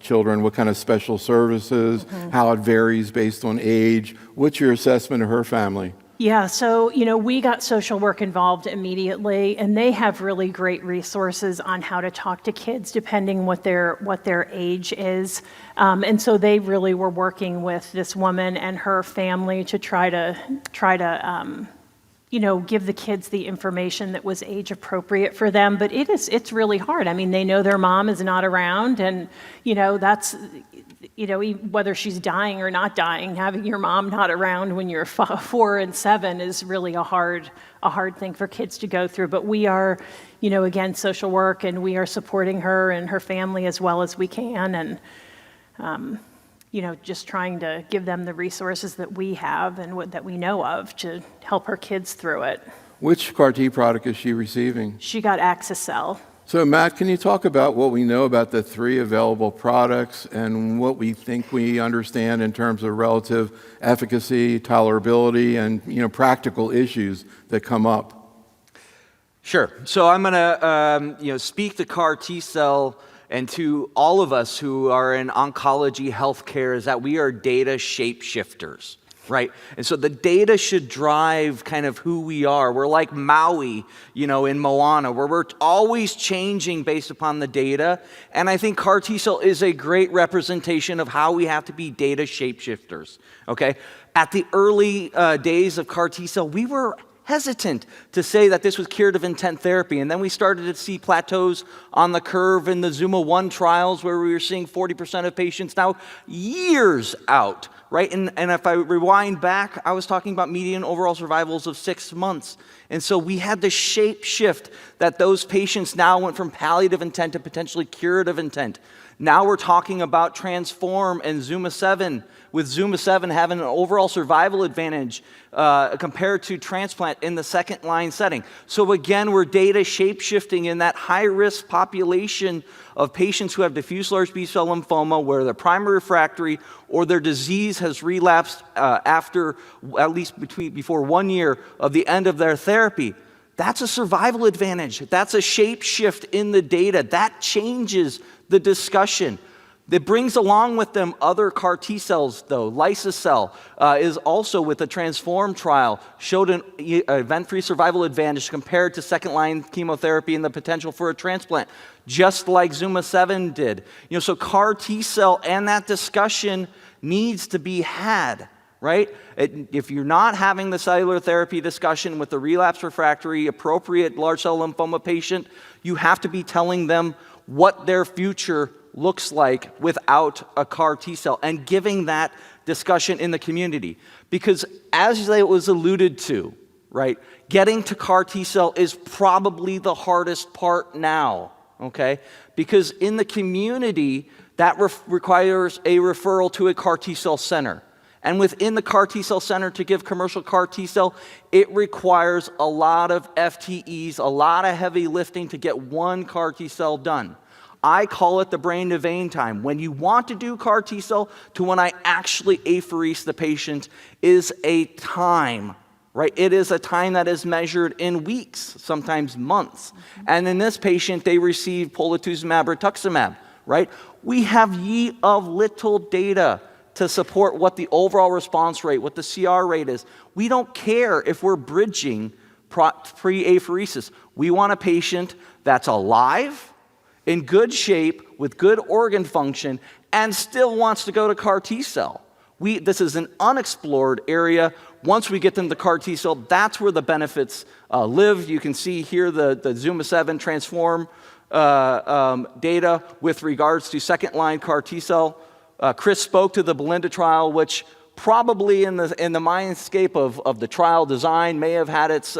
children, what kind of special services, how it varies based on age. What's your assessment of her family? Yeah, so, we got social work involved immediately, and they have really great resources on how to talk to kids depending what their age is. And so they really were working with this woman and her family to try to give the kids the information that was age appropriate for them. But it's really hard. I mean, they know their mom is not around, and, that's, whether she's dying or not dying, having your mom not around when you're 4 and 7 is really a hard thing for kids to go through. But we are, again, social work, and we are supporting her and her family as well as we can, and just trying to give them the resources that we have and that we know of to help her kids through it. Which CAR T product is she receiving? She got Axicell. So Matt, can you talk about what we know about the 3 available products and what we think we understand in terms of relative efficacy, tolerability, and practical issues that come up? Sure. So I'm going to speak to CAR T cell and to all of us who are in oncology healthcare is that we are data shapeshifters, right? And so the data should drive kind of who we are. We're like Maui, in Moana, where we're always changing based upon the data. And I think CAR T-cell is a great representation of how we have to be data shapeshifters, okay? At the early days of CAR T-cell, we were hesitant to say that this was curative intent therapy. And then we started to see plateaus on the curve in the Zuma 1 trials where we were seeing 40% of patients now years out, right? And if I rewind back, I was talking about median overall survivals of 6 months. And so we had the shape shift that those patients now went from palliative intent to potentially curative intent. Now we're talking about Transform and Zuma 7, with Zuma 7 having an overall survival advantage compared to transplant in the second-line setting. So again, we're data shape-shifting in that high-risk population of patients who have diffuse large B-cell lymphoma where they're primary refractory or their disease has relapsed after at least before 1 year of the end of their therapy. That's a survival advantage. That's a shape shift in the data. That changes the discussion. That brings along with them other CAR T-cells, though. Liso-cel is also with the Transform trial, showed an event-free survival advantage compared to second-line chemotherapy and the potential for a transplant, just like Zuma 7 did. So CAR T-cell and that discussion needs to be had, right? If you're not having the cellular therapy discussion with the relapsed refractory appropriate large cell lymphoma patient, you have to be telling them what their future looks like without a CAR T-cell and giving that discussion in the community. Because as it was alluded to, right, getting to CAR T-cell is probably the hardest part now, okay? Because in the community, that requires a referral to a CAR T-cell center. And within the CAR T-cell center to give commercial CAR T-cell, it requires a lot of FTEs, a lot of heavy lifting to get one CAR T-cell done. I call it the brain to vein time. When you want to do CAR T-cell to when I actually apheresis the patient is a time, right? It is a time that is measured in weeks, sometimes months. And in this patient, they receive Polatuzumab, Rituximab, right? We have ye of little data to support what the overall response rate, what the CR rate is. We don't care if we're bridging pre-apheresis. We want a patient that's alive, in good shape, with good organ function, and still wants to go to CAR T-cell. This is an unexplored area. Once we get them to CAR T-cell, that's where the benefits live. You can see here the Zuma 7 Transform data with regards to second-line CAR T-cell. Chris spoke to the Belinda trial, which probably in the mindscape of the trial design may have had its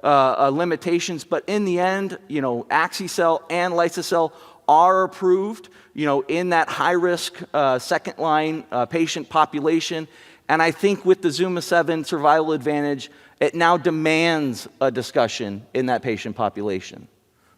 limitations, but in the end, Axi-cell and Liso-cel are approved, in that high-risk second-line patient population. And I think with the Zuma 7 survival advantage, it now demands a discussion in that patient population.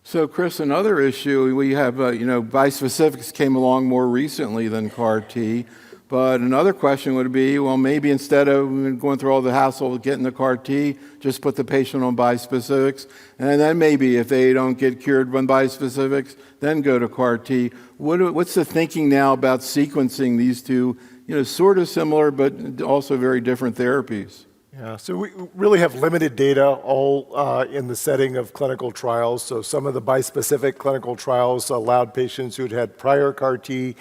So, Chris, another issue, we have, bispecifics came along more recently than CAR T. But another question would be, well, maybe instead of going through all the hassle of getting the CAR T, just put the patient on bispecifics. And then maybe if they don't get cured by bispecifics, then go to CAR T. What's the thinking now about sequencing these two, sort of similar, but also very different therapies? Yeah, so we really have limited data all in the setting of clinical trials. So some of the bispecific clinical trials allowed patients who'd had prior CAR T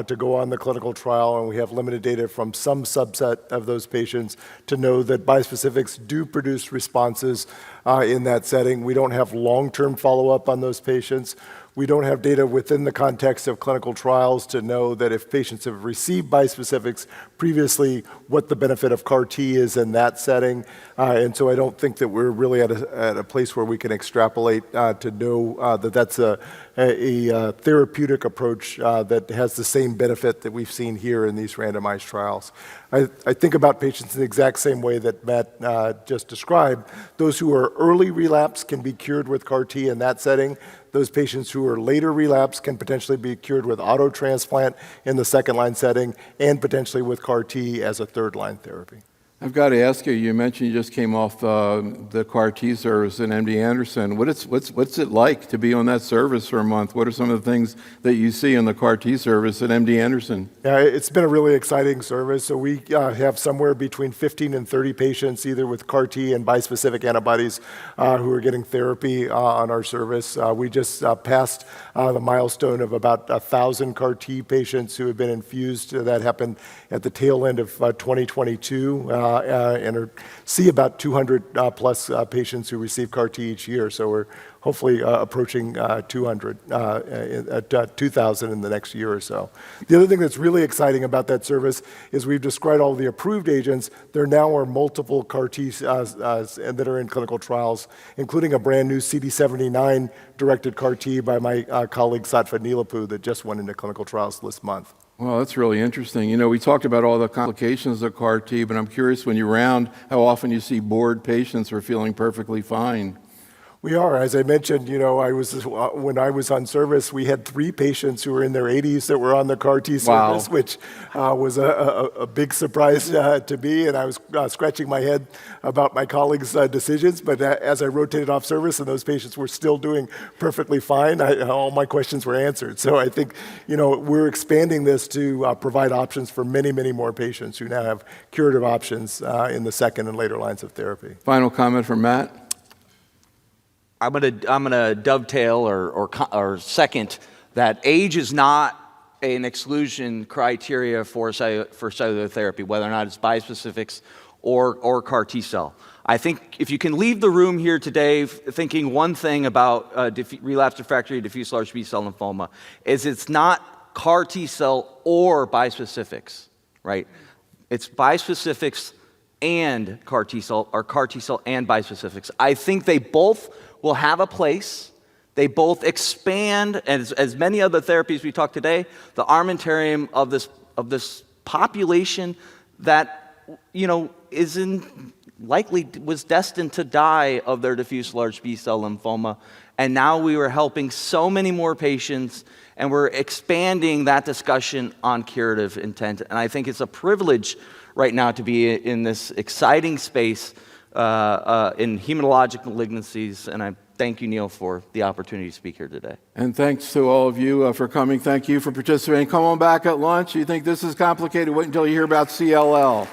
to go on the clinical trial, and we have limited data from some subset of those patients to know that bispecifics do produce responses in that setting. We don't have long-term follow-up on those patients. We don't have data within the context of clinical trials to know that if patients have received bispecifics previously, what the benefit of CAR T is in that setting. And so I don't think that we're really at a place where we can extrapolate to know that that's a therapeutic approach that has the same benefit that we've seen here in these randomized trials. I think about patients in the exact same way that Matt just described. Those who are early relapse can be cured with CAR T in that setting. Those patients who are later relapse can potentially be cured with auto transplant in the second-line setting and potentially with CAR T as a third-line therapy. I've got to ask you, you mentioned you just came off the CAR T service at MD Anderson. What's it like to be on that service for a month? What are some of the things that you see in the CAR T service at MD Anderson? Yeah, it's been a really exciting service. So we have somewhere between 15 and 30 patients, either with CAR T and bispecific antibodies, who are getting therapy on our service. We just passed the milestone of about 1,000 CAR T patients who have been infused. That happened at the tail end of 2022. And see about 200 plus patients who receive CAR T each year. So we're hopefully approaching 200, 2,000 in the next year or so. The other thing that's really exciting about that service is we've described all the approved agents. There now are multiple CAR Ts that are in clinical trials, including a brand new CD79-directed CAR T by my colleague Satva Nilapu that just went into clinical trials this month. Well, that's really interesting. You know, we talked about all the complications of CAR T, but I'm curious when you round how often you see bored patients who are feeling perfectly fine. We are. As I mentioned, you know, when I was on service, we had 3 patients who were in their 80s that were on the CAR T service, Wow. which was a big surprise to me. And I was scratching my head about my colleagues' decisions. But as I rotated off service and those patients were still doing perfectly fine, all my questions were answered. So I think, you know, we're expanding this to provide options for many, many more patients who now have curative options in the second and later lines of therapy. Final comment from Matt? I'm gonna dovetail or second that age is not an exclusion criteria for cellular therapy, whether or not it's bispecifics or CAR T cell. I think if you can leave the room here today thinking one thing about relapsed refractory diffuse large B-cell lymphoma, is it's not CAR T cell or bispecifics, right? It's bispecifics and CAR T cell, or CAR T cell and bispecifics. I think they both will have a place. They both expand, as many other therapies we talked today, the armamentarium of this population that, you know, likely was destined to die of their diffuse large B-cell lymphoma. And now we are helping so many more patients, and we're expanding that discussion on curative intent. And I think it's a privilege right now to be in this exciting space in hematologic malignancies, and I thank you, Neil, for the opportunity to speak here today. And thanks to all of you for coming. Thank you for participating. Come on back at lunch. You think this is complicated? Wait until you hear about CLL.